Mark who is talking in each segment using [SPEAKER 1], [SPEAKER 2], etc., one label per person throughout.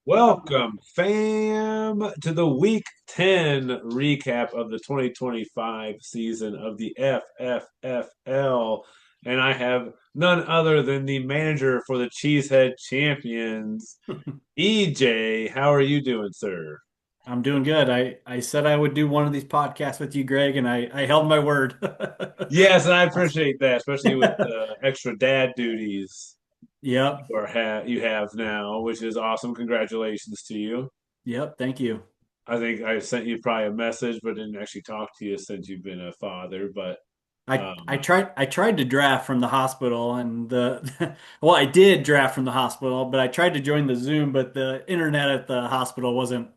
[SPEAKER 1] Welcome, fam, to the Week 10 recap of the 2025 season of the FFFL. And I have none other than the manager for the Cheesehead Champions, EJ. How are you doing, sir?
[SPEAKER 2] I'm doing good. I said I would do one of these podcasts with you, Greg, and I held my word.
[SPEAKER 1] Yes, and I appreciate that, especially with the extra dad duties
[SPEAKER 2] Yep.
[SPEAKER 1] you have now, which is awesome. Congratulations to you.
[SPEAKER 2] Yep. Thank you.
[SPEAKER 1] I think I sent you probably a message, but didn't actually talk to you since you've been a father. But
[SPEAKER 2] I tried to draft from the hospital and the well, I did draft from the hospital, but I tried to join the Zoom, but the internet at the hospital wasn't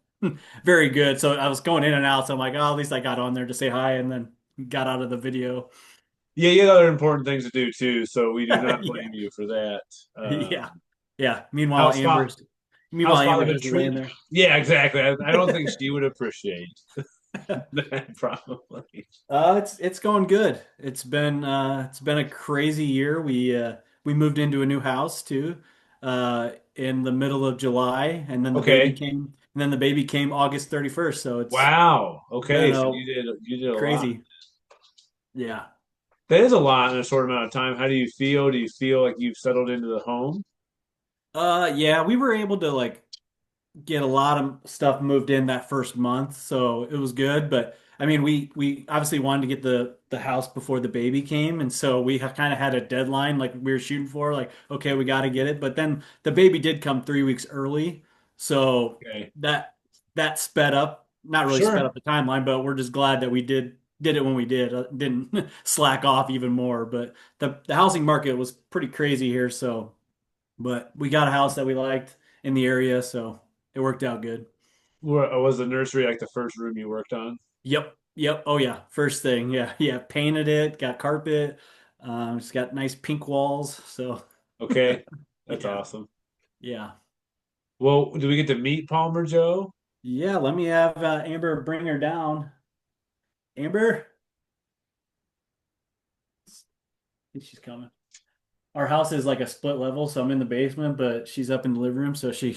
[SPEAKER 2] very good. So I was going in and out. So I'm like, oh, at least I got on there to say hi and then got out of the video.
[SPEAKER 1] yeah, you have other important things to do too, so we do not
[SPEAKER 2] Yeah.
[SPEAKER 1] blame you for that.
[SPEAKER 2] Yeah. Yeah. Meanwhile,
[SPEAKER 1] How's fa-
[SPEAKER 2] Amber's
[SPEAKER 1] how's
[SPEAKER 2] meanwhile Amber's
[SPEAKER 1] fatherhood
[SPEAKER 2] just laying
[SPEAKER 1] treat?
[SPEAKER 2] there.
[SPEAKER 1] Yeah, exactly. I don't think she would appreciate that probably.
[SPEAKER 2] It's going good. It's been a crazy year. We moved into a new house too, in the middle of July, and then
[SPEAKER 1] Okay.
[SPEAKER 2] the baby came August 31st. So it's
[SPEAKER 1] Wow.
[SPEAKER 2] been
[SPEAKER 1] Okay, so
[SPEAKER 2] a
[SPEAKER 1] you did a lot.
[SPEAKER 2] crazy. Yeah.
[SPEAKER 1] That is a lot in a short amount of time. How do you feel? Do you feel like you've settled into the home?
[SPEAKER 2] Yeah, we were able to like get a lot of stuff moved in that first month, so it was good. But I mean, we obviously wanted to get the house before the baby came, and so we kind of had a deadline like we were shooting for, like okay, we got to get it. But then the baby did come 3 weeks early, so
[SPEAKER 1] Okay.
[SPEAKER 2] that sped up, not really sped
[SPEAKER 1] Sure.
[SPEAKER 2] up the timeline, but we're just glad that we did it when we did. Didn't slack off even more. But the housing market was pretty crazy here, so but we got a house that we liked in the area, so it worked out good.
[SPEAKER 1] Was the nursery like the first room you worked on?
[SPEAKER 2] Yep, yep. Oh yeah, first thing. Yeah, yeah. Painted it, got carpet. It's got nice pink walls. So
[SPEAKER 1] Okay. That's
[SPEAKER 2] yeah,
[SPEAKER 1] awesome.
[SPEAKER 2] yeah,
[SPEAKER 1] Well, do we get to meet Palmer Joe?
[SPEAKER 2] yeah. Let me have Amber bring her down. Amber, I think she's coming. Our house is like a split level, so I'm in the basement, but she's up in the living room, so she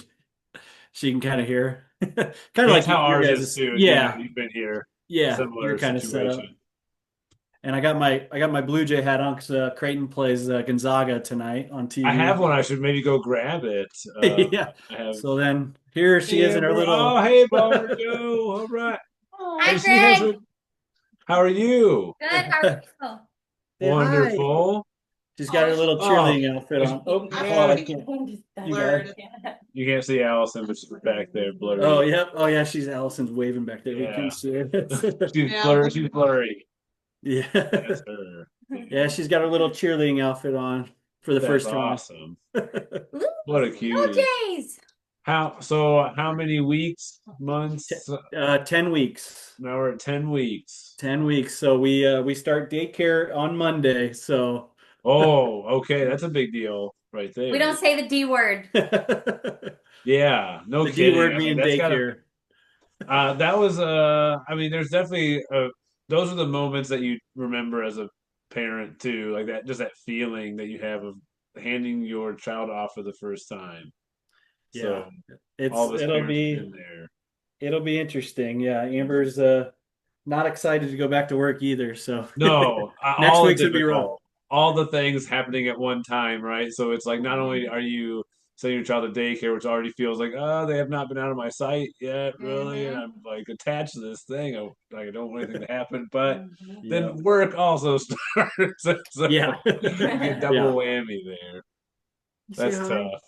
[SPEAKER 2] can kind of hear. Kind of
[SPEAKER 1] That's
[SPEAKER 2] like
[SPEAKER 1] how
[SPEAKER 2] your
[SPEAKER 1] ours is
[SPEAKER 2] guys'.
[SPEAKER 1] too. Yeah,
[SPEAKER 2] Yeah,
[SPEAKER 1] you've been here.
[SPEAKER 2] yeah. You're
[SPEAKER 1] Similar
[SPEAKER 2] kind of set
[SPEAKER 1] situation.
[SPEAKER 2] up. And I got my Blue Jay hat on because Creighton plays Gonzaga tonight on
[SPEAKER 1] I have
[SPEAKER 2] TV.
[SPEAKER 1] one. I should maybe go grab it.
[SPEAKER 2] Yeah.
[SPEAKER 1] I have.
[SPEAKER 2] So then here she
[SPEAKER 1] Hey,
[SPEAKER 2] is in her
[SPEAKER 1] Amber. Oh,
[SPEAKER 2] little.
[SPEAKER 1] hey, Palmer Joe. All right.
[SPEAKER 3] Hi,
[SPEAKER 1] And she has
[SPEAKER 3] Greg.
[SPEAKER 1] her. How are you?
[SPEAKER 3] Good. How are you?
[SPEAKER 2] Say hi.
[SPEAKER 1] Wonderful.
[SPEAKER 2] She's got
[SPEAKER 3] Oh,
[SPEAKER 2] her little
[SPEAKER 1] Oh,
[SPEAKER 2] cheerleading outfit
[SPEAKER 1] is-
[SPEAKER 2] on. Oh, hold on,
[SPEAKER 1] yeah.
[SPEAKER 2] I can't. You got
[SPEAKER 3] blurred.
[SPEAKER 2] her.
[SPEAKER 1] You can't see Allison, but she's back there,
[SPEAKER 2] Oh,
[SPEAKER 1] blurry.
[SPEAKER 2] yep. Oh, yeah. She's Allison's waving back there. We can
[SPEAKER 1] Yeah,
[SPEAKER 2] see her.
[SPEAKER 1] she's
[SPEAKER 3] Yeah.
[SPEAKER 1] blurry. She's blurry.
[SPEAKER 2] Yeah.
[SPEAKER 1] That's her.
[SPEAKER 2] Yeah. She's got her little cheerleading outfit on for the
[SPEAKER 1] That's
[SPEAKER 2] first time.
[SPEAKER 1] awesome.
[SPEAKER 3] Ooh,
[SPEAKER 1] What a
[SPEAKER 3] Blue
[SPEAKER 1] cutie.
[SPEAKER 3] Jays.
[SPEAKER 1] How many weeks,
[SPEAKER 2] T-
[SPEAKER 1] months?
[SPEAKER 2] 10 weeks.
[SPEAKER 1] Now we're at 10 weeks.
[SPEAKER 2] 10 weeks. So we start daycare on Monday. So
[SPEAKER 1] Oh, okay. That's a big deal right
[SPEAKER 3] We
[SPEAKER 1] there.
[SPEAKER 3] don't say the D word.
[SPEAKER 2] the
[SPEAKER 1] Yeah, no
[SPEAKER 2] D
[SPEAKER 1] kidding.
[SPEAKER 2] word
[SPEAKER 1] I mean,
[SPEAKER 2] being
[SPEAKER 1] that's gotta,
[SPEAKER 2] daycare.
[SPEAKER 1] that was, I mean, there's definitely, those are the moments that you remember as a parent too, like that, just that feeling that you have of handing your child off for the first time.
[SPEAKER 2] Yeah.
[SPEAKER 1] So all
[SPEAKER 2] It's
[SPEAKER 1] of us
[SPEAKER 2] it'll
[SPEAKER 1] parents have
[SPEAKER 2] be
[SPEAKER 1] been there.
[SPEAKER 2] it'll be interesting. Yeah, Amber's not excited to go back to work either. So
[SPEAKER 1] No,
[SPEAKER 2] next
[SPEAKER 1] all
[SPEAKER 2] week's gonna be rough.
[SPEAKER 1] difficult, all the things happening at one time, right? So it's like not only
[SPEAKER 3] Mm-hmm.
[SPEAKER 1] are you sending your child to daycare, which already feels like, oh, they have not been out of my sight yet, really, and
[SPEAKER 3] Mm-hmm.
[SPEAKER 1] I'm like attached to this thing. Like I don't want anything to happen, but
[SPEAKER 3] Mm-hmm.
[SPEAKER 2] Yeah.
[SPEAKER 1] then work also starts, so
[SPEAKER 2] Yeah.
[SPEAKER 1] you get double
[SPEAKER 2] Yeah.
[SPEAKER 1] whammy there.
[SPEAKER 2] You say
[SPEAKER 1] That's
[SPEAKER 2] hi.
[SPEAKER 1] tough,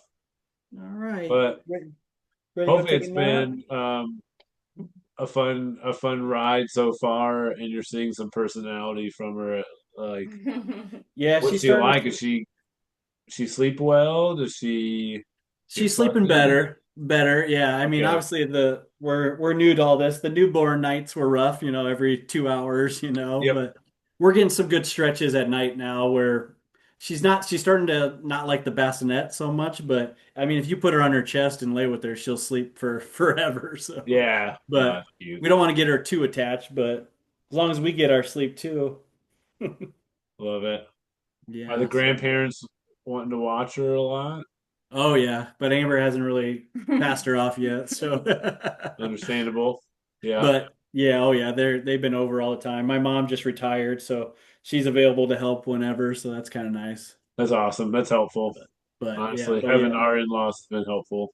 [SPEAKER 2] All right.
[SPEAKER 1] but
[SPEAKER 2] Ready to go
[SPEAKER 1] hopefully
[SPEAKER 2] take a
[SPEAKER 1] it's
[SPEAKER 2] nap?
[SPEAKER 1] been a fun ride so far, and you're seeing some personality from her. Like,
[SPEAKER 2] Yeah,
[SPEAKER 1] what's
[SPEAKER 2] she's
[SPEAKER 1] she
[SPEAKER 2] starting
[SPEAKER 1] like?
[SPEAKER 2] to.
[SPEAKER 1] She sleep well? Does she get
[SPEAKER 2] She's sleeping
[SPEAKER 1] fussy?
[SPEAKER 2] better. Better. Yeah. I mean,
[SPEAKER 1] Okay.
[SPEAKER 2] obviously we're new to all this. The newborn nights were rough, every 2 hours,
[SPEAKER 1] Yep.
[SPEAKER 2] but we're getting some good stretches at night now where she's starting to not like the bassinet so much, but I mean, if you put her on her chest and lay with her, she'll sleep for forever. So,
[SPEAKER 1] Yeah. No,
[SPEAKER 2] but
[SPEAKER 1] that's cute.
[SPEAKER 2] we don't want to get her too attached, but as long as we get our sleep too.
[SPEAKER 1] Love it. Are the
[SPEAKER 2] Yeah. So
[SPEAKER 1] grandparents wanting to watch her a lot?
[SPEAKER 2] Oh yeah, but Amber hasn't really passed her off yet. So,
[SPEAKER 1] Understandable. Yeah,
[SPEAKER 2] but yeah, oh yeah, they've been over all the time. My mom just retired, so she's available to help whenever. So that's kind of nice.
[SPEAKER 1] that's awesome. That's helpful.
[SPEAKER 2] But yeah,
[SPEAKER 1] Honestly,
[SPEAKER 2] but
[SPEAKER 1] having
[SPEAKER 2] yeah,
[SPEAKER 1] our in-laws has been helpful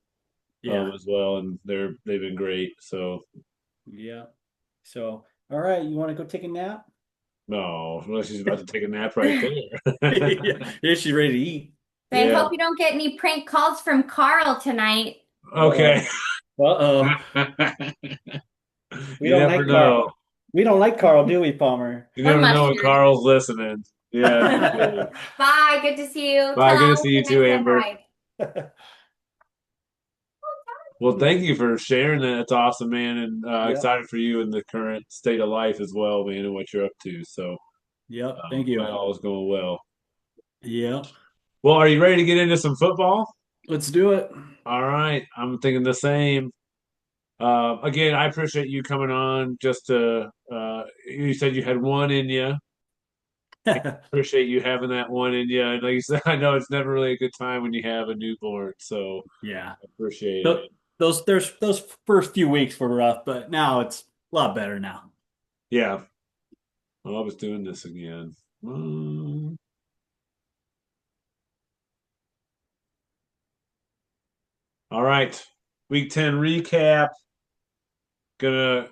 [SPEAKER 2] yeah,
[SPEAKER 1] as well, and they've been great. So
[SPEAKER 2] yeah. So all right, you want to go take a nap?
[SPEAKER 1] no, unless she's about to take a nap right there.
[SPEAKER 2] Yeah, yeah, she's ready to eat.
[SPEAKER 3] I
[SPEAKER 1] Yeah.
[SPEAKER 3] hope you don't get any prank calls from Carl tonight.
[SPEAKER 2] Uh-oh.
[SPEAKER 1] Okay.
[SPEAKER 2] Uh-oh. We
[SPEAKER 1] You
[SPEAKER 2] don't
[SPEAKER 1] never
[SPEAKER 2] like Carl.
[SPEAKER 1] know.
[SPEAKER 2] We don't like Carl, do we, Palmer?
[SPEAKER 1] You
[SPEAKER 3] Or
[SPEAKER 1] never know when
[SPEAKER 3] mustard.
[SPEAKER 1] Carl's listening. Yeah, no kidding.
[SPEAKER 3] Bye. Good to see you.
[SPEAKER 1] Bye.
[SPEAKER 3] Tell
[SPEAKER 1] Good to see you
[SPEAKER 3] Allison I
[SPEAKER 1] too,
[SPEAKER 3] said
[SPEAKER 1] Amber.
[SPEAKER 3] hi.
[SPEAKER 1] Well, thank you for sharing that. It's awesome, man, and
[SPEAKER 2] Yep.
[SPEAKER 1] excited for you in the current state of life as well, man, and what you're up to. So,
[SPEAKER 2] Yep. Thank you.
[SPEAKER 1] glad all is going well.
[SPEAKER 2] Yep.
[SPEAKER 1] Well, are you ready to get into some football?
[SPEAKER 2] Let's do it.
[SPEAKER 1] All right, I'm thinking the same. Again, I appreciate you coming on. Just to, you said you had one in you. Appreciate you having that one in you. And like you said, I know it's never really a good time when you have a newborn, so
[SPEAKER 2] Yeah.
[SPEAKER 1] I appreciate it.
[SPEAKER 2] Th- those first few weeks were rough, but now it's a lot better now.
[SPEAKER 1] Yeah. Well, I was doing this again. All right. Week 10 recap. Gonna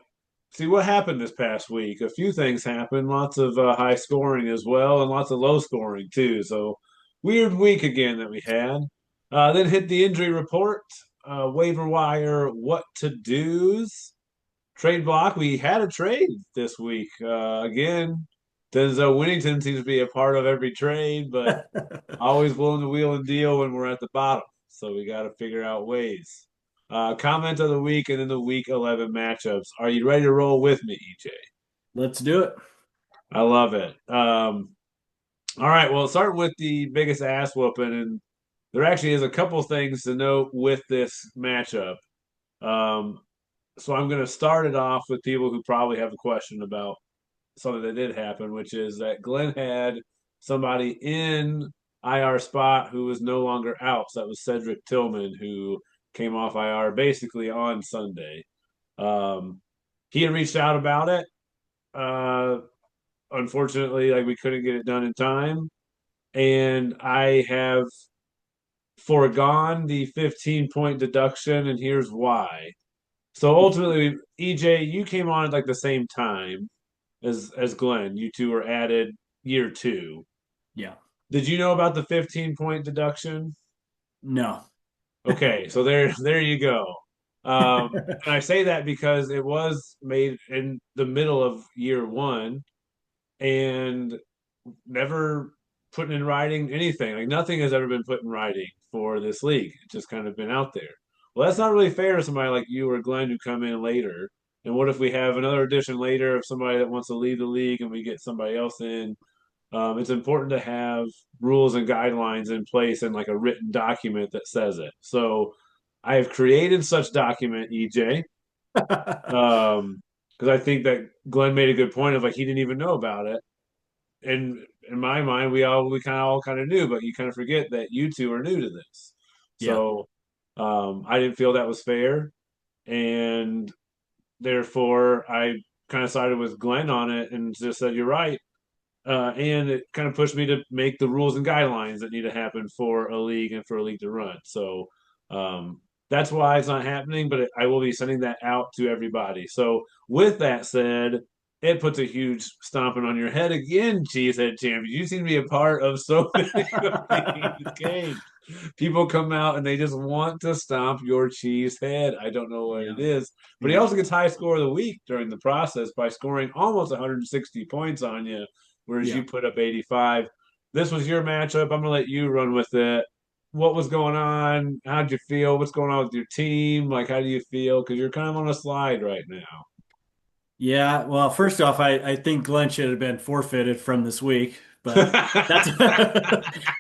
[SPEAKER 1] see what happened this past week. A few things happened. Lots of high scoring as well, and lots of low scoring too. So weird week again that we had. Then hit the injury report, waiver wire, what to do's, trade block. We had a trade this week. Again, Denzel Winnington seems to be a part of every trade, but always willing to wheel and deal when we're at the bottom. So we got to figure out ways. Comment of the week and then the week 11 matchups. Are you ready to roll with me, EJ?
[SPEAKER 2] Let's do it.
[SPEAKER 1] I love it. All right. Well, start with the biggest ass whooping. And there actually is a couple things to note with this matchup. Um, so I'm going to start it off with people who probably have a question about something that did happen, which is that Glenn had somebody in IR spot who was no longer out. So that was Cedric Tillman, who came off IR basically on Sunday. He had reached out about it. Uh, Unfortunately, like we couldn't get it done in time, and I have foregone the 15-point deduction, and here's why. So ultimately, EJ, you came on at like the same time as Glenn. You two were added year two.
[SPEAKER 2] Yeah.
[SPEAKER 1] Did you know about the 15-point deduction?
[SPEAKER 2] No.
[SPEAKER 1] Okay, so there you go. And I say that because it was made in the middle of year one and never put in writing anything. Like nothing has ever been put in writing for this league. It's just kind of been out there. Well, that's not really fair to somebody like you or Glenn who come in later. And what if we have another edition later of somebody that wants to leave the league and we get somebody else in? It's important to have rules and guidelines in place and like a written document that says it. So I have created such document, EJ, because I think that Glenn made a good point of like he didn't even know about it. And in my mind, we kind of all kind of knew, but you kind of forget that you two are new to this.
[SPEAKER 2] Yeah.
[SPEAKER 1] So I didn't feel that was fair, and therefore I kind of sided with Glenn on it and just said you're right. And it kind of pushed me to make the rules and guidelines that need to happen for a league and for a league to run. So that's why it's not happening, but I will be sending that out to everybody. So with that said, it puts a huge stomping on your head again, Cheesehead Champion. You seem to be a part of so many of these games. People come out and they just want to stomp your cheese head. I don't know what it
[SPEAKER 2] Yeah.
[SPEAKER 1] is. But he
[SPEAKER 2] Yeah.
[SPEAKER 1] also gets high score of the week during the process by scoring almost 160 points on you, whereas
[SPEAKER 2] Yeah.
[SPEAKER 1] you put up 85. This was your matchup. I'm going to let you run with it. What was going on? How'd you feel? What's going on with your team? Like, how do you feel? Because you're kind of on a slide right now.
[SPEAKER 2] Yeah. Well, first off, I think Glenn should have been forfeited from this week, but that's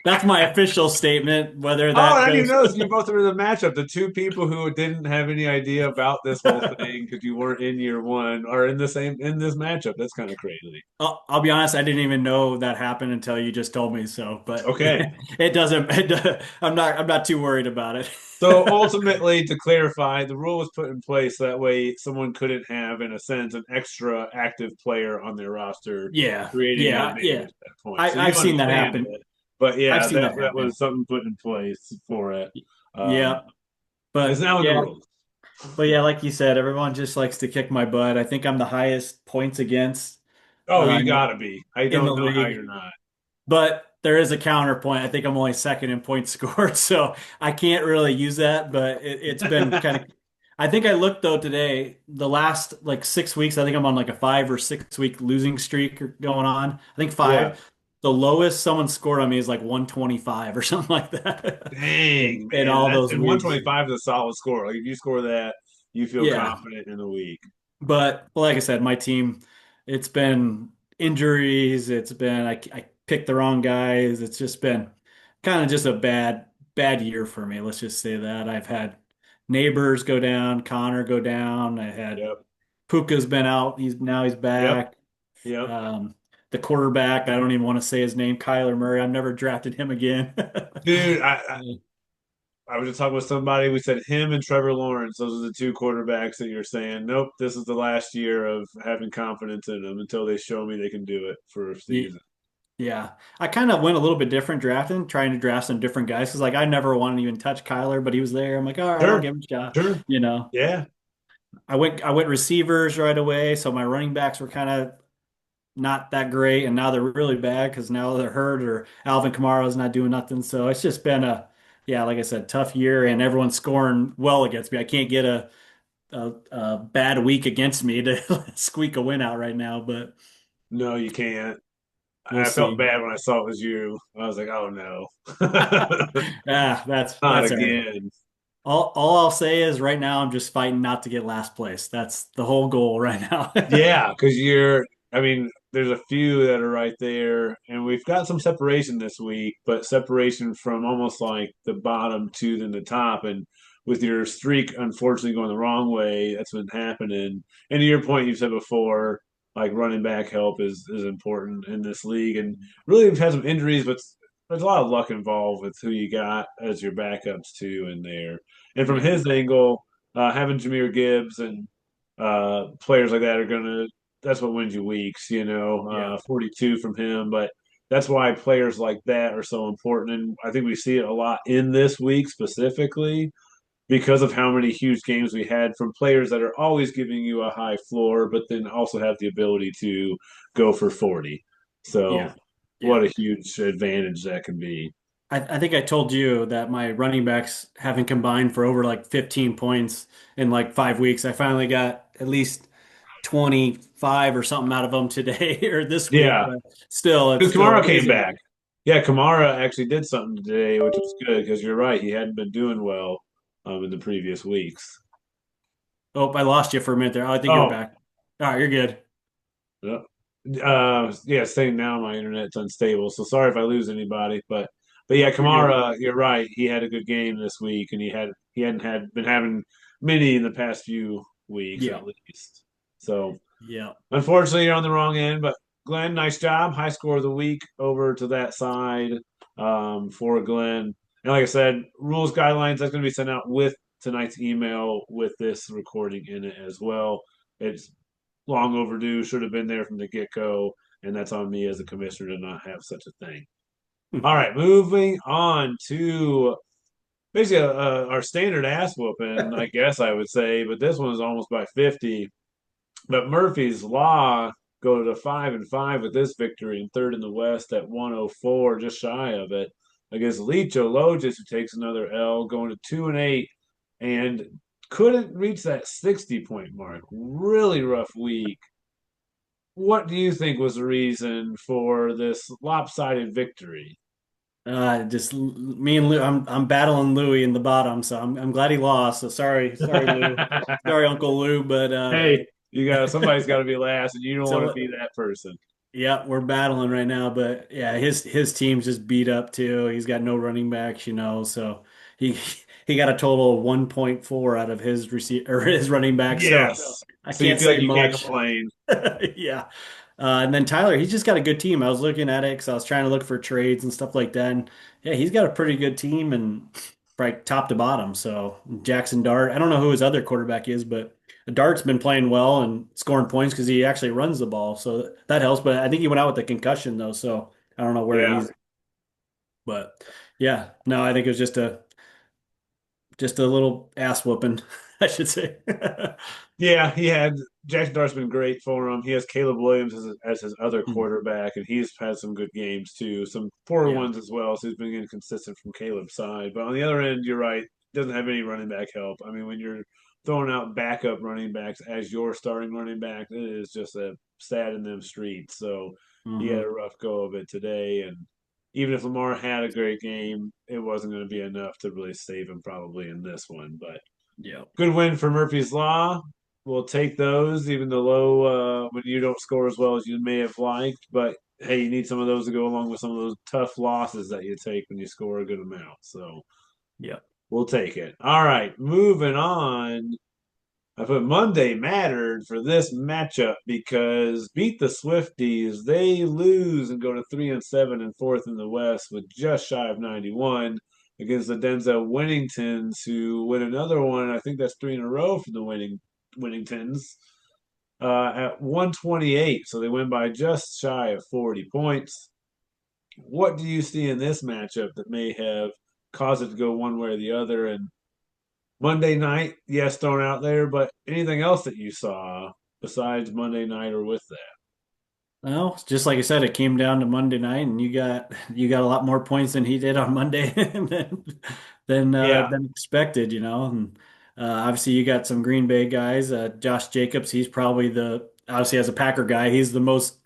[SPEAKER 2] that's my official statement. Whether
[SPEAKER 1] Oh,
[SPEAKER 2] that
[SPEAKER 1] I didn't even
[SPEAKER 2] goes,
[SPEAKER 1] notice you both were in the matchup. The two people who didn't have any idea about this whole thing because you weren't in year one are in the same in this matchup. That's kind of crazy.
[SPEAKER 2] I'll be honest, I didn't even know that happened until you just told me so. But
[SPEAKER 1] Okay.
[SPEAKER 2] it doesn't. I'm not too worried about it.
[SPEAKER 1] So ultimately, to clarify, the rule was put in place so that way someone couldn't have, in a sense, an extra active player on their roster
[SPEAKER 2] Yeah,
[SPEAKER 1] creating an
[SPEAKER 2] yeah,
[SPEAKER 1] advantage
[SPEAKER 2] yeah.
[SPEAKER 1] at that point. So you
[SPEAKER 2] I've seen that
[SPEAKER 1] understand
[SPEAKER 2] happen.
[SPEAKER 1] it, but
[SPEAKER 2] I've
[SPEAKER 1] yeah,
[SPEAKER 2] seen
[SPEAKER 1] that
[SPEAKER 2] that
[SPEAKER 1] that
[SPEAKER 2] happen.
[SPEAKER 1] was something put in place for it. Um,
[SPEAKER 2] Yeah,
[SPEAKER 1] it's
[SPEAKER 2] but
[SPEAKER 1] now in the
[SPEAKER 2] yeah,
[SPEAKER 1] rules.
[SPEAKER 2] like you said, everyone just likes to kick my butt. I think I'm the highest points against
[SPEAKER 1] Oh, you
[SPEAKER 2] in
[SPEAKER 1] gotta be. I
[SPEAKER 2] in the
[SPEAKER 1] don't know how
[SPEAKER 2] league.
[SPEAKER 1] you're not.
[SPEAKER 2] But there is a counterpoint. I think I'm only second in points scored, so I can't really use that. But it's been kind of. I think I looked though today, the last like 6 weeks. I think I'm on like a 5 or 6 week losing streak going on. I think
[SPEAKER 1] Yeah.
[SPEAKER 2] five. The lowest someone scored on me is like 125 or something like that
[SPEAKER 1] Dang,
[SPEAKER 2] in
[SPEAKER 1] man.
[SPEAKER 2] all
[SPEAKER 1] That's
[SPEAKER 2] those
[SPEAKER 1] and
[SPEAKER 2] weeks.
[SPEAKER 1] 125 is a solid score. Like if you score that, you feel
[SPEAKER 2] Yeah,
[SPEAKER 1] confident in the week.
[SPEAKER 2] but like I said, my team, it's been injuries. It's been I picked the wrong guys. It's just been kind of just a bad year for me. Let's just say that I've had neighbors go down, Connor go down. I had
[SPEAKER 1] Yep.
[SPEAKER 2] Puka's been out. He's
[SPEAKER 1] Yep.
[SPEAKER 2] back.
[SPEAKER 1] Yep.
[SPEAKER 2] Um, the quarterback, I don't even want to say his name, Kyler Murray. I've never drafted him again.
[SPEAKER 1] Dude, I was just talking with somebody. We said him and Trevor Lawrence. Those are the two quarterbacks that you're saying. Nope, this is the last year of having confidence in them until they show me they can do it for a season.
[SPEAKER 2] Yeah, I kind of went a little bit different drafting, trying to draft some different guys because like I never wanted to even touch Kyler, but he was there. I'm like, all right, I'll
[SPEAKER 1] Sure,
[SPEAKER 2] give him a shot.
[SPEAKER 1] sure.
[SPEAKER 2] You know,
[SPEAKER 1] Yeah.
[SPEAKER 2] I went receivers right away, so my running backs were kind of not that great, and now they're really bad because now they're hurt or Alvin Kamara's not doing nothing. So it's just been yeah, like I said, tough year, and everyone's scoring well against me. I can't get a bad week against me to squeak a win out right now, but
[SPEAKER 1] No, you can't.
[SPEAKER 2] we'll
[SPEAKER 1] I felt
[SPEAKER 2] see.
[SPEAKER 1] bad when I saw it was you. I was like, oh no.
[SPEAKER 2] Ah,
[SPEAKER 1] Not
[SPEAKER 2] that's all right.
[SPEAKER 1] again.
[SPEAKER 2] All I'll say is right now I'm just fighting not to get last place. That's the whole goal right now.
[SPEAKER 1] Yeah, because I mean, there's a few that are right there, and we've got some separation this week, but separation from almost like the bottom to then the top. And with your streak unfortunately going the wrong way, that's been happening. And to your point, you've said before, like running back help is important in this league. And really, we've had some injuries, but there's a lot of luck involved with who you got as your backups too in there. And from
[SPEAKER 2] Yeah,
[SPEAKER 1] his angle, having Jameer Gibbs and players like that are gonna. That's what wins you weeks, you know.
[SPEAKER 2] yeah,
[SPEAKER 1] 42 from him, but that's why players like that are so important. And I think we see it a lot in this week specifically because of how many huge games we had from players that are always giving you a high floor, but then also have the ability to go for 40. So,
[SPEAKER 2] yeah,
[SPEAKER 1] what
[SPEAKER 2] yeah.
[SPEAKER 1] a huge advantage that can be.
[SPEAKER 2] I think I told you that my running backs haven't combined for over like 15 points in like 5 weeks. I finally got at least 25 or something out of them today or this week,
[SPEAKER 1] Yeah,
[SPEAKER 2] but still, it's
[SPEAKER 1] because
[SPEAKER 2] still
[SPEAKER 1] Kamara came
[SPEAKER 2] amazing.
[SPEAKER 1] back. Yeah, Kamara actually did something today, which was good because you're right. He hadn't been doing well in the previous weeks.
[SPEAKER 2] Oh, I lost you for a minute there. Oh, I think you're
[SPEAKER 1] Oh,
[SPEAKER 2] back. All right, you're good.
[SPEAKER 1] yeah. Yeah, same now. My internet's unstable, so sorry if I lose anybody. But yeah,
[SPEAKER 2] Nope, you're good.
[SPEAKER 1] Kamara, you're right. He had a good game this week, and he hadn't had been having many in the past few weeks
[SPEAKER 2] Yeah,
[SPEAKER 1] at least. So
[SPEAKER 2] yeah.
[SPEAKER 1] unfortunately, you're on the wrong end. But Glenn, nice job. High score of the week over to that side for Glenn. And like I said, rules guidelines that's going to be sent out with tonight's email with this recording in it as well. It's long overdue. Should have been there from the get go, and that's on me as a commissioner to not have such a thing. All right, moving on to basically our standard ass whooping, I guess I would say, but this one is almost by 50. But Murphy's Law go to 5-5 with this victory and third in the West at 104, just shy of it. Against Licho Logis, who takes another L, going to 2-8 and couldn't reach that 60 point mark. Really rough week. What do you think was the reason for this lopsided victory?
[SPEAKER 2] Just me and Lou. I'm battling Louie in the bottom, so I'm glad he lost. So sorry, Lou. Sorry, Uncle Lou. But
[SPEAKER 1] Hey, you got somebody's got to be last, and you don't want to
[SPEAKER 2] so
[SPEAKER 1] be that person.
[SPEAKER 2] Yeah, we're battling right now, but yeah, his team's just beat up too. He's got no running backs, so he he got a total of 1.4 out of his or his running back. So
[SPEAKER 1] Yes.
[SPEAKER 2] I
[SPEAKER 1] So you
[SPEAKER 2] can't
[SPEAKER 1] feel like
[SPEAKER 2] say
[SPEAKER 1] you can't
[SPEAKER 2] much.
[SPEAKER 1] complain.
[SPEAKER 2] Yeah. And then Tyler, he's just got a good team. I was looking at it because I was trying to look for trades and stuff like that. And yeah, he's got a pretty good team and right top to bottom. So Jackson Dart, I don't know who his other quarterback is, but Dart's been playing well and scoring points because he actually runs the ball. So that helps. But I think he went out with a concussion though. So I don't know where
[SPEAKER 1] Yeah.
[SPEAKER 2] he's, but yeah, no, I think it was just a little ass whooping, I should say.
[SPEAKER 1] Yeah, he had Jackson Dart's been great for him. He has Caleb Williams as his other quarterback, and he's had some good games too, some poor
[SPEAKER 2] Yeah.
[SPEAKER 1] ones as well. So he's been inconsistent from Caleb's side. But on the other end, you're right, doesn't have any running back help. I mean, when you're throwing out backup running backs as your starting running back, it is just a sad in them streets. So he had
[SPEAKER 2] Hmm.
[SPEAKER 1] a rough go of it today, and even if Lamar had a great game, it wasn't going to be enough to really save him probably in this one. But
[SPEAKER 2] Yeah.
[SPEAKER 1] good win for Murphy's Law. We'll take those, even the low when you don't score as well as you may have liked. But hey, you need some of those to go along with some of those tough losses that you take when you score a good amount. So
[SPEAKER 2] Yeah.
[SPEAKER 1] we'll take it. All right, moving on. I put Monday mattered for this matchup because beat the Swifties. They lose and go to 3-7 and fourth in the West with just shy of 91 against the Denzel Winningtons, who win another one. I think that's three in a row for the Winningtons at 128. So they win by just shy of 40 points. What do you see in this matchup that may have caused it to go one way or the other? And Monday night, yes, thrown out there, but anything else that you saw besides Monday night or with that?
[SPEAKER 2] Well, just like I said, it came down to Monday night, and you got a lot more points than he did on Monday
[SPEAKER 1] Yeah,
[SPEAKER 2] than expected, And obviously, you got some Green Bay guys. Josh Jacobs, he's probably the obviously as a Packer guy, he's the most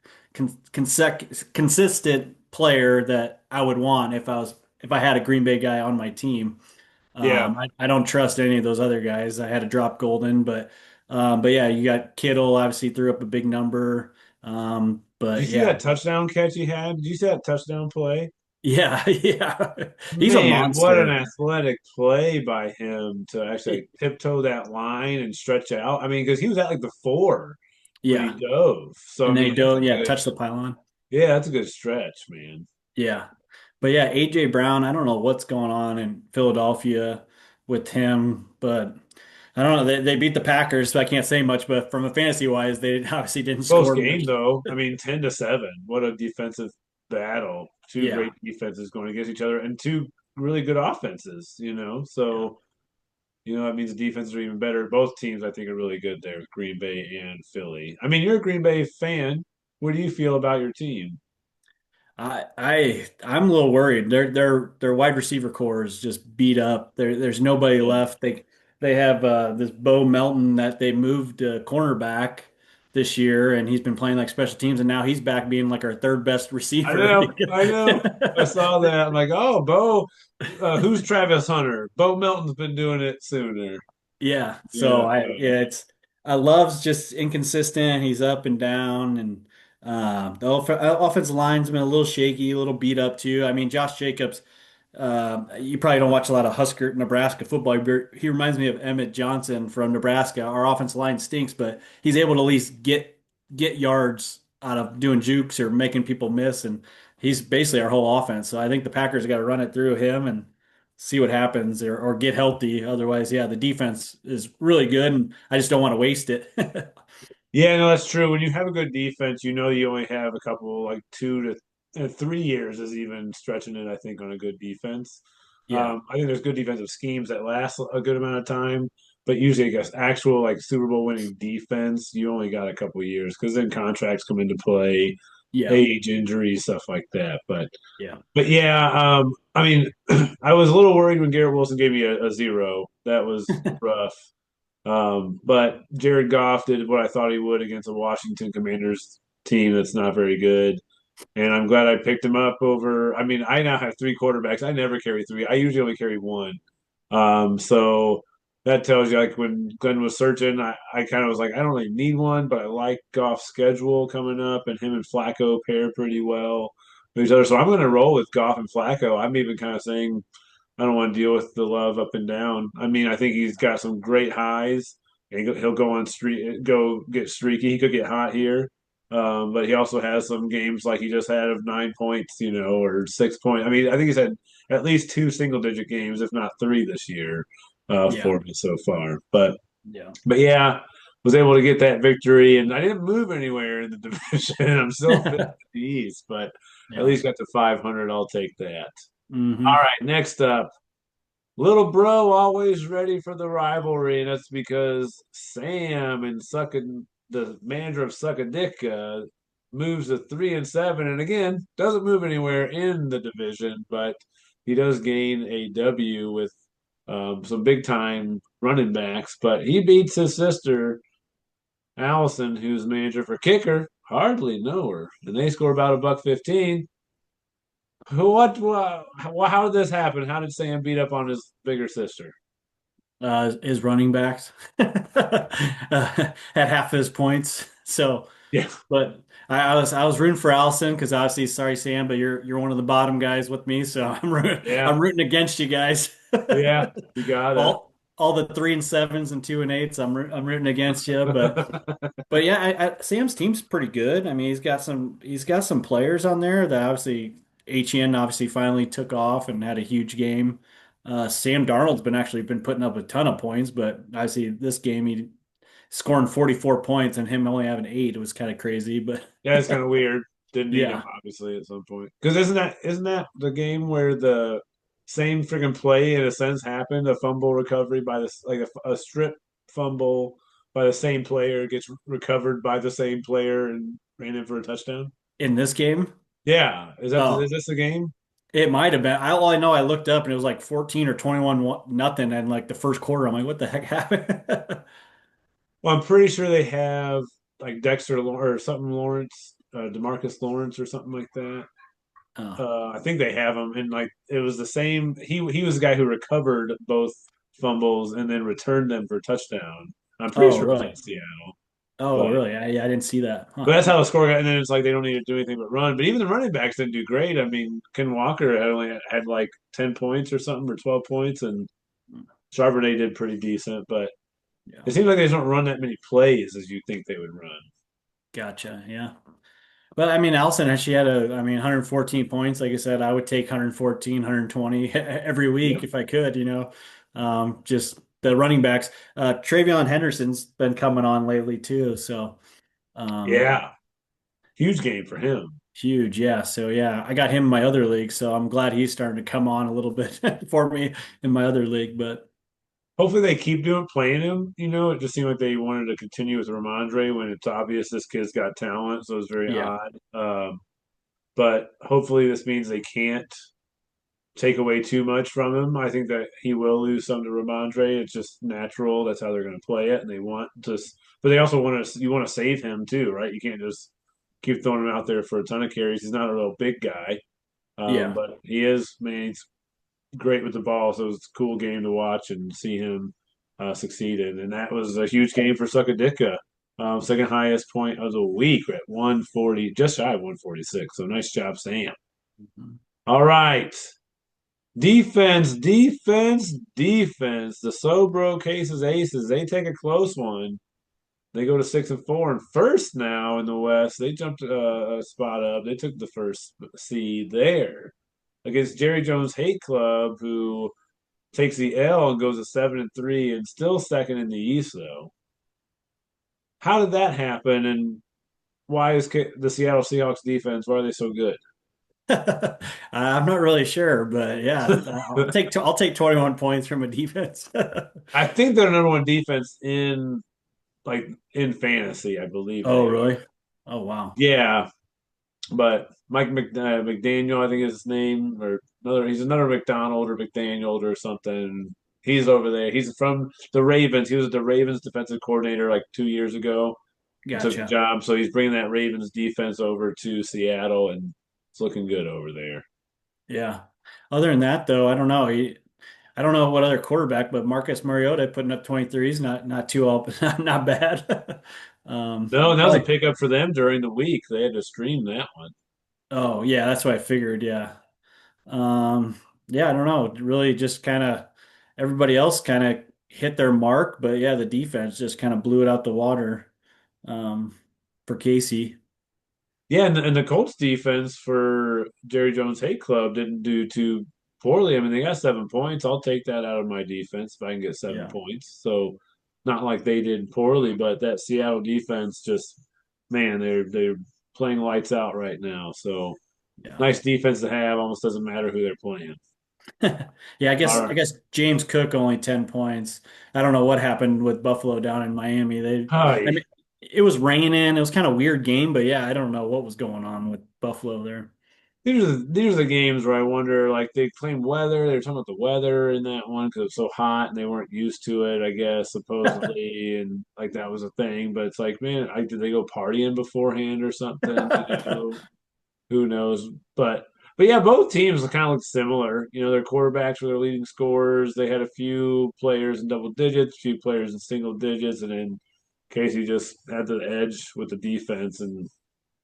[SPEAKER 2] consistent player that I would want if I had a Green Bay guy on my team.
[SPEAKER 1] yeah.
[SPEAKER 2] I don't trust any of those other guys. I had to drop Golden, but yeah, you got Kittle obviously threw up a big number.
[SPEAKER 1] Did you
[SPEAKER 2] But
[SPEAKER 1] see
[SPEAKER 2] yeah,
[SPEAKER 1] that touchdown catch he had? Did you see that touchdown play?
[SPEAKER 2] yeah, yeah. He's a
[SPEAKER 1] Man, what an
[SPEAKER 2] monster.
[SPEAKER 1] athletic play by him to actually like, tiptoe that line and stretch out. I mean, because he was at like the four when he
[SPEAKER 2] Yeah,
[SPEAKER 1] dove. So I
[SPEAKER 2] and then
[SPEAKER 1] mean,
[SPEAKER 2] he
[SPEAKER 1] that's
[SPEAKER 2] do
[SPEAKER 1] a
[SPEAKER 2] yeah,
[SPEAKER 1] good,
[SPEAKER 2] touch the pylon.
[SPEAKER 1] yeah, that's a good stretch, man.
[SPEAKER 2] Yeah. But yeah, AJ Brown, I don't know what's going on in Philadelphia with him, but I don't know. They beat the Packers, so I can't say much, but from a fantasy wise, they obviously didn't
[SPEAKER 1] Close
[SPEAKER 2] score
[SPEAKER 1] game
[SPEAKER 2] much.
[SPEAKER 1] though. I mean, 10-7. What a defensive battle. Two
[SPEAKER 2] Yeah.
[SPEAKER 1] great defenses going against each other and two really good offenses, you know.
[SPEAKER 2] Yeah.
[SPEAKER 1] So, that means the defenses are even better. Both teams I think are really good there, Green Bay and Philly. I mean, you're a Green Bay fan. What do you feel about your team?
[SPEAKER 2] I'm a little worried. Their wide receiver core is just beat up. There's nobody
[SPEAKER 1] Yeah.
[SPEAKER 2] left. They have this Bo Melton that they moved to cornerback this year, and he's been playing like special teams, and now he's back being like our third best
[SPEAKER 1] I
[SPEAKER 2] receiver.
[SPEAKER 1] know, I know. I saw that. I'm like, oh, Bo, who's Travis Hunter? Bo Melton's been doing it sooner.
[SPEAKER 2] Yeah, so
[SPEAKER 1] Yeah,
[SPEAKER 2] it's I Love's just inconsistent. He's up and down, and the offensive line's been a little shaky, a little beat up too. I mean, Josh Jacobs. You probably don't watch a lot of Husker Nebraska football. He reminds me of Emmett Johnson from Nebraska. Our offensive line stinks, but he's able to at least get yards out of doing jukes or making people miss, and he's basically our whole offense. So I think the Packers got to run it through him and see what happens or get healthy. Otherwise, yeah, the defense is really good, and I just don't want to waste it.
[SPEAKER 1] Yeah, no, that's true. When you have a good defense, you only have a couple, like 2 to 3 years is even stretching it, I think, on a good defense.
[SPEAKER 2] Yeah,
[SPEAKER 1] I think there's good defensive schemes that last a good amount of time, but usually, I guess, actual like Super Bowl winning defense, you only got a couple years because then contracts come into play,
[SPEAKER 2] yeah,
[SPEAKER 1] age, injuries, stuff like that. But
[SPEAKER 2] yeah.
[SPEAKER 1] but yeah, I mean, I was a little worried when Garrett Wilson gave me a zero. That was rough. But Jared Goff did what I thought he would against a Washington Commanders team that's not very good. And I'm glad I picked him up over. I mean, I now have three quarterbacks. I never carry three. I usually only carry one. So that tells you like when Glenn was searching, I kind of was like, I don't really need one, but I like Goff's schedule coming up, and him and Flacco pair pretty well with each other. So I'm going to roll with Goff and Flacco. I'm even kind of saying I don't want to deal with the love up and down. I mean, I think he's got some great highs, and he'll go on streak, go get streaky. He could get hot here, but he also has some games like he just had of 9 points, or 6 points. I mean, I think he's had at least two single-digit games, if not three, this year
[SPEAKER 2] Yeah.
[SPEAKER 1] for me so far.
[SPEAKER 2] Yeah.
[SPEAKER 1] But yeah, was able to get that victory, and I didn't move anywhere in the division. I'm still fifth in the East, but at
[SPEAKER 2] Yeah.
[SPEAKER 1] least got to 500. I'll take that. All
[SPEAKER 2] Hmm.
[SPEAKER 1] right, next up. Little bro always ready for the rivalry, and that's because Sam and the manager of Suckadick, moves to 3-7, and again doesn't move anywhere in the division, but he does gain a W with some big time running backs. But he beats his sister Allison, who's manager for kicker. Hardly know her, and they score about a buck 15. How did this happen? How did Sam beat up on his bigger sister?
[SPEAKER 2] His running backs at half his points. So,
[SPEAKER 1] Yeah.
[SPEAKER 2] but I was rooting for Allison because obviously, sorry Sam, but you're one of the bottom guys with me, so
[SPEAKER 1] Yeah,
[SPEAKER 2] I'm rooting against you guys.
[SPEAKER 1] yeah, you got it.
[SPEAKER 2] All the 3-7s and 2-8s, I'm rooting against you. But yeah, Sam's team's pretty good. I mean, he's got some players on there that obviously HN obviously finally took off and had a huge game. Sam Darnold's been putting up a ton of points, but obviously this game he scoring 44 points and him only having eight. It was kind of crazy, but
[SPEAKER 1] Yeah, it's kind of weird. Didn't need him
[SPEAKER 2] yeah.
[SPEAKER 1] obviously at some point. Because isn't that the game where the same freaking play in a sense happened? A fumble recovery by this like a strip fumble by the same player gets recovered by the same player and ran in for a touchdown.
[SPEAKER 2] In this game,
[SPEAKER 1] Yeah, is
[SPEAKER 2] oh,
[SPEAKER 1] this the game?
[SPEAKER 2] it might have been. All I know, I looked up and it was like 14 or 21 nothing, and like the first quarter, I'm like, what the heck happened?
[SPEAKER 1] Well, I'm pretty sure they have like or something Lawrence, Demarcus Lawrence or something like that.
[SPEAKER 2] Oh,
[SPEAKER 1] I think they have him, and like it was the same. He was the guy who recovered both fumbles and then returned them for a touchdown. I'm pretty
[SPEAKER 2] oh,
[SPEAKER 1] sure it was
[SPEAKER 2] really?
[SPEAKER 1] in Seattle,
[SPEAKER 2] Oh,
[SPEAKER 1] but
[SPEAKER 2] really? Yeah, I didn't see that.
[SPEAKER 1] but
[SPEAKER 2] Huh.
[SPEAKER 1] that's how the score got. And then it's like they don't need to do anything but run. But even the running backs didn't do great. I mean, Ken Walker had like 10 points or something or 12 points, and Charbonnet did pretty decent. But
[SPEAKER 2] Yeah.
[SPEAKER 1] it seems like they just don't run that many plays as you think they would run.
[SPEAKER 2] Gotcha. Yeah. But I mean, Allison, she had 114 points. Like I said, I would take 114, 120 every week
[SPEAKER 1] Yep.
[SPEAKER 2] if I could. Just the running backs. Travion Henderson's been coming on lately too. So, um,
[SPEAKER 1] Yeah, huge game for him.
[SPEAKER 2] huge. Yeah. So, yeah, I got him in my other league. So I'm glad he's starting to come on a little bit for me in my other league. But
[SPEAKER 1] Hopefully they keep doing playing him. It just seemed like they wanted to continue with Ramondre when it's obvious this kid's got talent, so it's very
[SPEAKER 2] yeah.
[SPEAKER 1] odd. But hopefully this means they can't take away too much from him. I think that he will lose some to Ramondre. It's just natural. That's how they're going to play it, and they want to. But they also want to save him too, right? You can't just keep throwing him out there for a ton of carries. He's not a real big guy,
[SPEAKER 2] Yeah.
[SPEAKER 1] but he is. Man, he's great with the ball, so it was a cool game to watch and see him succeed in. And that was a huge game for Suckaditka. Second highest point of the week at 140, just shy of 146. So nice job, Sam.
[SPEAKER 2] Mhm.
[SPEAKER 1] All right. Defense, defense, defense. The Sobro Cases Aces, they take a close one. They go to 6-4 and first now in the West. They jumped a spot up. They took the first seed there against Jerry Jones Hate Club, who takes the L and goes to 7-3 and still second in the East though. How did that happen, and why is the Seattle Seahawks defense? Why are they so good?
[SPEAKER 2] I'm not really sure, but yeah, I'll take 21 points from a defense.
[SPEAKER 1] I think they're number one defense in fantasy. I believe
[SPEAKER 2] Oh,
[SPEAKER 1] they are.
[SPEAKER 2] really? Oh, wow.
[SPEAKER 1] Yeah, but McDaniel, I think is his name, or he's another McDonald or McDaniel or something. He's over there. He's from the Ravens. He was the Ravens defensive coordinator like 2 years ago and took the
[SPEAKER 2] Gotcha.
[SPEAKER 1] job. So he's bringing that Ravens defense over to Seattle, and it's looking good over there.
[SPEAKER 2] Yeah. Other than that, though, I don't know. I don't know what other quarterback, but Marcus Mariota putting up 23s, not too all, not bad.
[SPEAKER 1] No, that was a
[SPEAKER 2] Probably.
[SPEAKER 1] pickup for them during the week. They had to stream that one.
[SPEAKER 2] Oh yeah, that's what I figured. Yeah. Um, yeah, I don't know. Really, just kind of everybody else kind of hit their mark, but yeah, the defense just kind of blew it out the water um, for Casey.
[SPEAKER 1] Yeah, and the Colts defense for Jerry Jones Hate Club didn't do too poorly. I mean, they got 7 points. I'll take that out of my defense if I can get seven
[SPEAKER 2] Yeah,
[SPEAKER 1] points. So not like they did poorly, but that Seattle defense just, man, they're playing lights out right now. So
[SPEAKER 2] yeah.
[SPEAKER 1] nice defense to have. Almost doesn't matter who they're playing.
[SPEAKER 2] Yeah,
[SPEAKER 1] All
[SPEAKER 2] I
[SPEAKER 1] right.
[SPEAKER 2] guess James Cook only 10 points. I don't know what happened with Buffalo down in Miami. I
[SPEAKER 1] Hi.
[SPEAKER 2] mean, it was raining. It was kind of weird game, but yeah, I don't know what was going on with Buffalo there.
[SPEAKER 1] These are the games where I wonder, like they claim weather. They were talking about the weather in that one because it was so hot and they weren't used to it, I guess, supposedly, and like that was a thing. But it's like, man, did they go partying beforehand or something? Who knows? But yeah, both teams kind of look similar. Their quarterbacks were their leading scorers. They had a few players in double digits, a few players in single digits, and then Casey just had the edge with the defense, and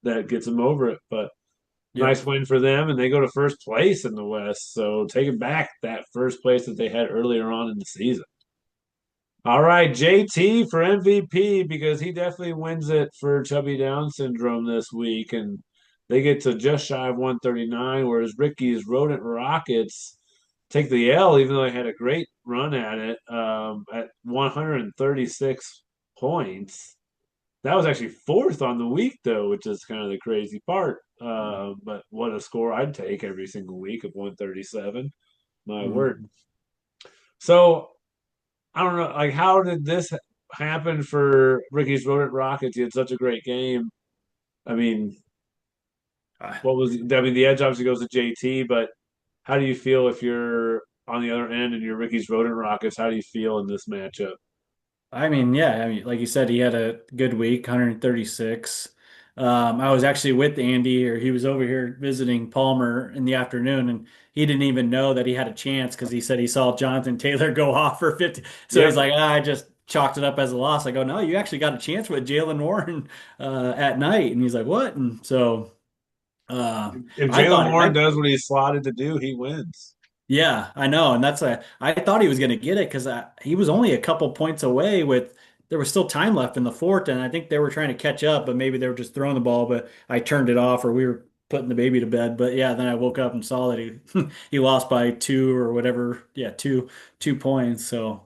[SPEAKER 1] that gets him over it. But
[SPEAKER 2] Yep.
[SPEAKER 1] nice win for them, and they go to first place in the West. So taking back that first place that they had earlier on in the season. All right, JT for MVP because he definitely wins it for Chubby Down syndrome this week, and they get to just shy of 139, whereas Ricky's Rodent Rockets take the L, even though they had a great run at it at 136 points. That was actually fourth on the week, though, which is kind of the crazy part. But what a score I'd take every single week of 137. My word.
[SPEAKER 2] Mhm.
[SPEAKER 1] So I don't know, like, how did this happen for Ricky's Rodent Rockets? He had such a great game. I mean,
[SPEAKER 2] Ah,
[SPEAKER 1] what was, I mean, the edge obviously goes to JT, but how do you feel if you're on the other end and you're Ricky's Rodent Rockets? How do you feel in this matchup?
[SPEAKER 2] I mean, yeah, I mean, like you said, he had a good week, 136. I was actually with Andy, or he was over here visiting Palmer in the afternoon, and he didn't even know that he had a chance because he said he saw Jonathan Taylor go off for 50. So he's
[SPEAKER 1] Yep.
[SPEAKER 2] like, I just chalked it up as a loss. I go, no, you actually got a chance with Jalen Warren at night. And he's like, what? And so
[SPEAKER 1] If
[SPEAKER 2] I
[SPEAKER 1] Jalen
[SPEAKER 2] thought,
[SPEAKER 1] Warren does what he's slotted to do, he wins.
[SPEAKER 2] yeah, I know, and I thought he was going to get it because he was only a couple points away with there was still time left in the fourth, and I think they were trying to catch up, but maybe they were just throwing the ball, but I turned it off or we were putting the baby to bed. But yeah, then I woke up and saw that he he lost by two or whatever. Yeah, two points. So,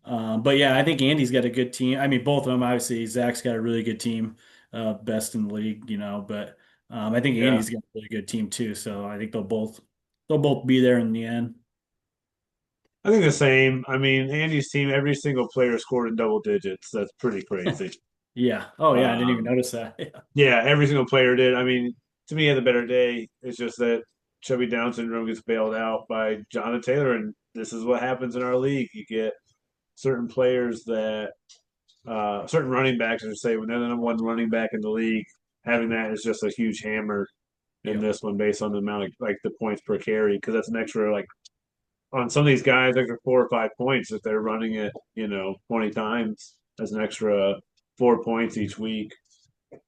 [SPEAKER 2] but yeah, I think Andy's got a good team. I mean, both of them obviously. Zach's got a really good team, best in the league, but I think
[SPEAKER 1] Yeah.
[SPEAKER 2] Andy's got a really good team too. So I think they'll both be there in the end.
[SPEAKER 1] I think the same. I mean, Andy's team, every single player scored in double digits. That's pretty crazy.
[SPEAKER 2] Yeah. Oh, yeah. I didn't even
[SPEAKER 1] Um,
[SPEAKER 2] notice that.
[SPEAKER 1] yeah, every single player did. I mean, to me, he had the better day. It's just that Chubby Down syndrome gets bailed out by Jonathan Taylor, and this is what happens in our league. You get certain players that, certain running backs, I should say, when they're the number one running back in the league, having that is just a huge hammer in
[SPEAKER 2] Yep.
[SPEAKER 1] this one based on the amount of like the points per carry because that's an extra like on some of these guys, extra 4 or 5 points if they're running it, 20 times. That's an extra 4 points each week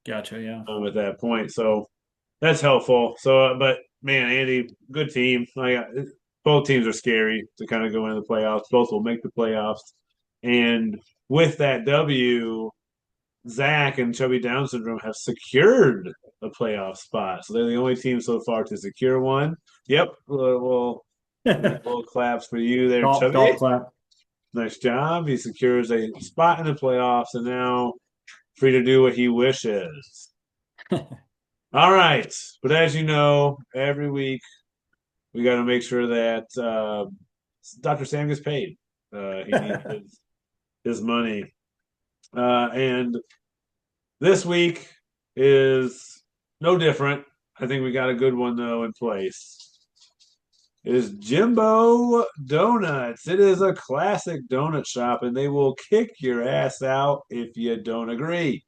[SPEAKER 2] Gotcha. Yeah.
[SPEAKER 1] at that point. So that's helpful. So, but man, Andy, good team. Both teams are scary to kind of go into the playoffs. Both will make the playoffs. And with that W, Zach and Chubby Down syndrome have secured a playoff spot. So they're the only team so far to secure one. Yep. Well, little claps for you there,
[SPEAKER 2] Golf
[SPEAKER 1] Chubby.
[SPEAKER 2] clap.
[SPEAKER 1] Nice job. He secures a spot in the playoffs and now free to do what he wishes. All right. But as you know, every week we got to make sure that Dr. Sam gets paid. He needs his money. And this week is no different. I think we got a good one, though, in place. It is Jimbo Donuts. It is a classic donut shop, and they will kick your ass out if you don't agree.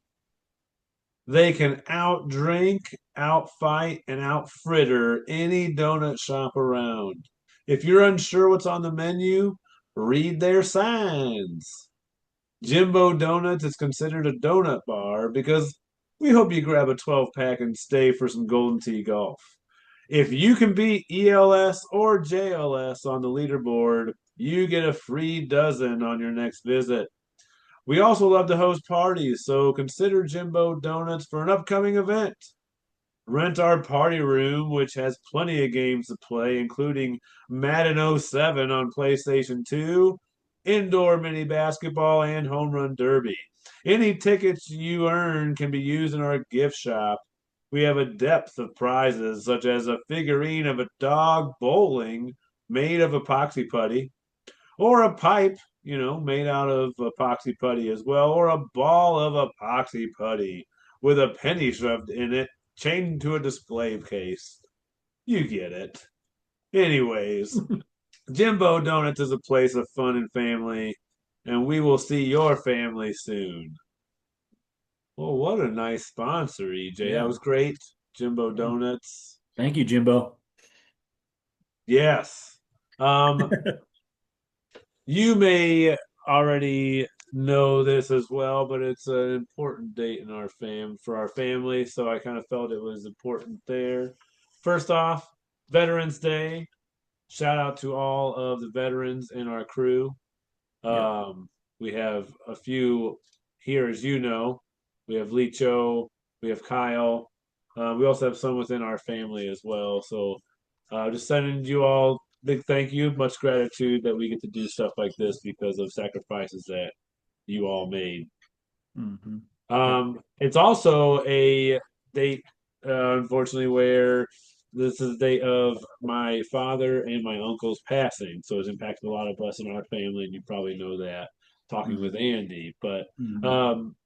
[SPEAKER 1] They can outdrink, outfight, and outfritter any donut shop around. If you're unsure what's on the menu, read their signs. Jimbo Donuts is considered a donut bar because we hope you grab a 12 pack and stay for some Golden Tee golf. If you can beat ELS or JLS on the leaderboard, you get a free dozen on your next visit. We also love to host parties, so consider Jimbo Donuts for an upcoming event. Rent our party room, which has plenty of games to play, including Madden '07 on PlayStation 2, indoor mini basketball, and home run derby. Any tickets you earn can be used in our gift shop. We have a depth of prizes, such as a figurine of a dog bowling made of epoxy putty, or a pipe, made out of epoxy putty as well, or a ball of epoxy putty with a penny shoved in it, chained to a display case. You get it. Anyways, Jimbo Donuts is a place of fun and family, and we will see your family soon. Well, what a nice sponsor, EJ. That
[SPEAKER 2] Yeah.
[SPEAKER 1] was great. Jimbo Donuts.
[SPEAKER 2] Thank you, Jimbo.
[SPEAKER 1] Yes. Um, You may already know this as well, but it's an important date in our for our family, so I kind of felt it was important there. First off, Veterans Day. Shout out to all of the veterans in our crew.
[SPEAKER 2] Yep.
[SPEAKER 1] We have a few here, as you know. We have Licho, we have Kyle. We also have some within our family as well. So just sending you all big thank you, much gratitude that we get to do stuff like this because of sacrifices that you all made.
[SPEAKER 2] Hmm. Yep.
[SPEAKER 1] It's also a date, unfortunately, where this is the date of my father and my uncle's passing. So it's impacted a lot of us in our family, and you probably know that talking with Andy. But
[SPEAKER 2] Hmm.
[SPEAKER 1] um,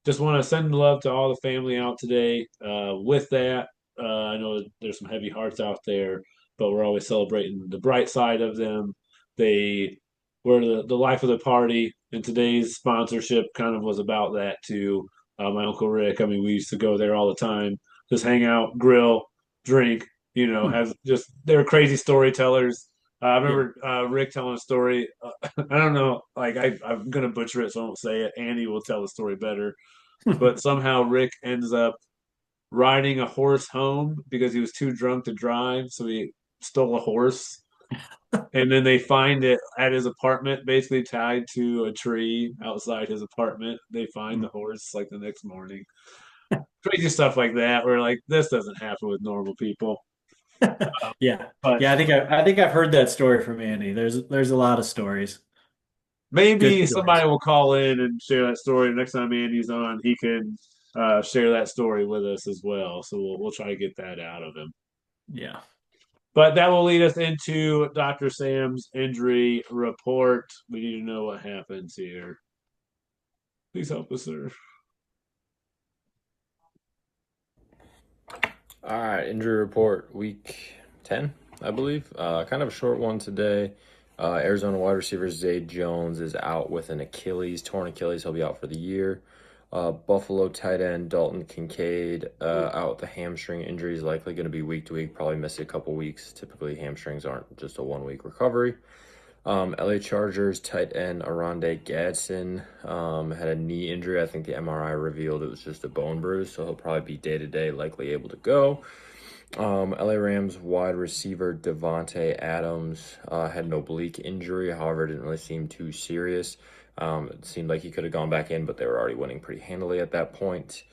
[SPEAKER 1] just want to send love to all the family out today. With that, I know there's some heavy hearts out there, but we're always celebrating the bright side of them. They were the life of the party, and today's sponsorship kind of was about that too. My uncle Rick, I mean, we used to go there all the time, just hang out, grill, drink. Have just they're crazy storytellers. I
[SPEAKER 2] Yeah.
[SPEAKER 1] remember Rick telling a story. I don't know, like I'm gonna butcher it, so I won't say it. Andy will tell the story better. But somehow Rick ends up riding a horse home because he was too drunk to drive, so he stole a horse. And then they find it at his apartment, basically tied to a tree outside his apartment. They find the horse like the next morning. Crazy stuff like that, where like this doesn't happen with normal people.
[SPEAKER 2] Yeah.
[SPEAKER 1] But
[SPEAKER 2] Yeah, I think I've heard that story from Andy. There's a lot of stories. Good
[SPEAKER 1] maybe
[SPEAKER 2] stories.
[SPEAKER 1] somebody will call in and share that story. Next time Andy's on, he can share that story with us as well. So we'll try to get that out of him.
[SPEAKER 2] Yeah.
[SPEAKER 1] But that will lead us into Dr. Sam's injury report. We need to know what happens here. Please help us, sir.
[SPEAKER 4] All right, injury report week 10, I believe. Kind of a short one today. Arizona wide receiver Zay Jones is out with an torn Achilles. He'll be out for the year. Buffalo tight end Dalton Kincaid out with the hamstring injury. Is likely going to be week to week, probably miss a couple weeks. Typically, hamstrings aren't just a 1 week recovery. LA Chargers tight end Arande Gadsden had a knee injury. I think the MRI revealed it was just a bone bruise, so he'll probably be day to day, likely able to go. LA Rams wide receiver Devontae Adams had an oblique injury. However, it didn't really seem too serious. It seemed like he could have gone back in, but they were already winning pretty handily at that point.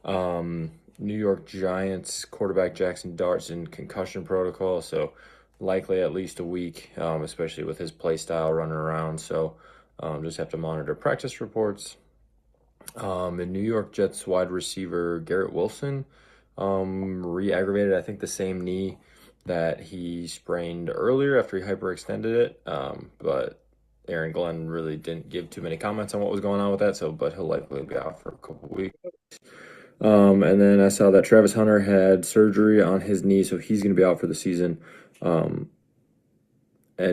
[SPEAKER 4] New York Giants quarterback Jackson Dart's in concussion protocol, so likely at least a week, especially with his play style running around. So just have to monitor practice reports. And New York Jets wide receiver Garrett Wilson re-aggravated, I think, the same knee that he sprained earlier after he hyperextended it. But Aaron Glenn really didn't give too many comments on what was going on with that. But he'll likely be out for a couple weeks. And then I saw that Travis Hunter had surgery on his knee, so he's going to be out for the season. And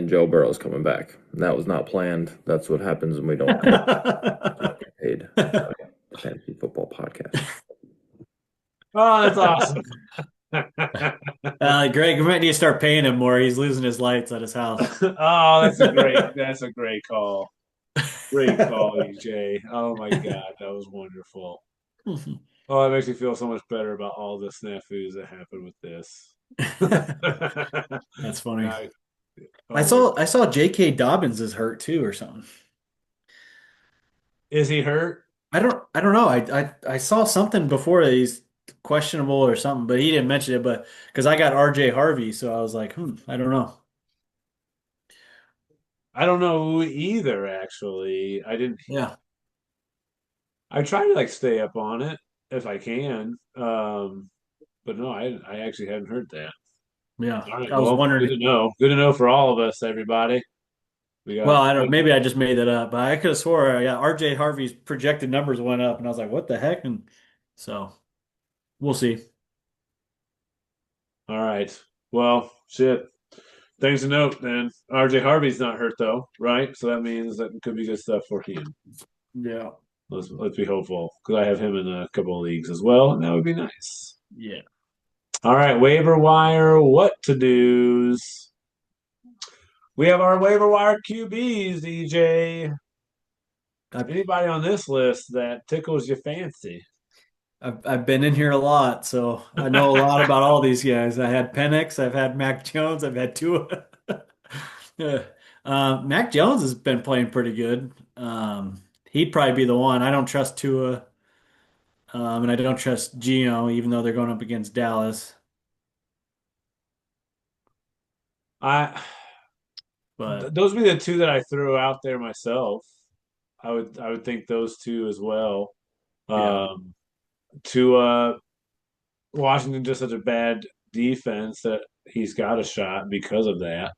[SPEAKER 4] Joe Burrow's coming back. That was not planned. That's what happens when we don't get paid. Fantasy football podcast.
[SPEAKER 1] Oh, that's awesome.
[SPEAKER 2] Greg, we might need to start paying him more. He's losing his lights at his house.
[SPEAKER 1] Oh, that's a great call. Great call, EJ. Oh my God, that was wonderful. Oh, it makes me feel so much better about all the snafus that happened with this.
[SPEAKER 2] That's funny.
[SPEAKER 1] Now,
[SPEAKER 2] I
[SPEAKER 1] oh my,
[SPEAKER 2] saw I saw J.K. Dobbins is hurt too or something.
[SPEAKER 1] is he hurt?
[SPEAKER 2] I don't know. I saw something before that he's questionable or something, but he didn't mention it. But because I got R.J. Harvey, so I was like, I don't know.
[SPEAKER 1] I don't know either, actually. I didn't.
[SPEAKER 2] Yeah,
[SPEAKER 1] I try to like stay up on it if I can. But no, I actually hadn't heard that.
[SPEAKER 2] yeah.
[SPEAKER 1] All right,
[SPEAKER 2] I was
[SPEAKER 1] well, good
[SPEAKER 2] wondering.
[SPEAKER 1] to know. Good to know for all of us, everybody. We
[SPEAKER 2] Well,
[SPEAKER 1] got
[SPEAKER 2] I don't. Maybe I just made that up, but I could have swore yeah, R.J. Harvey's projected numbers went up, and I was like, what the heck? And so we'll see.
[SPEAKER 1] all right. Well, shit. Things to note then. RJ Harvey's not hurt though, right? So that means that could be good stuff for him.
[SPEAKER 2] Yeah,
[SPEAKER 1] Let's be hopeful because I have him in a couple of leagues as well, and that would be nice.
[SPEAKER 2] yeah.
[SPEAKER 1] All right, waiver wire. What to do's? We have our waiver wire QBs, EJ.
[SPEAKER 2] I've
[SPEAKER 1] Anybody on this list that tickles your fancy?
[SPEAKER 2] I've been in here a lot, so I know a lot about all these guys. I had Penix, I've had Mac Jones, I've had Tua. Yeah. Mac Jones has been playing pretty good. He'd probably be the one. I don't trust Tua, and I don't trust Gino, even though they're going up against Dallas.
[SPEAKER 1] I
[SPEAKER 2] But
[SPEAKER 1] those would be the two that I threw out there myself. I would think those two as well.
[SPEAKER 2] yeah,
[SPEAKER 1] Um, to Washington just such a bad defense that he's got a shot because of that.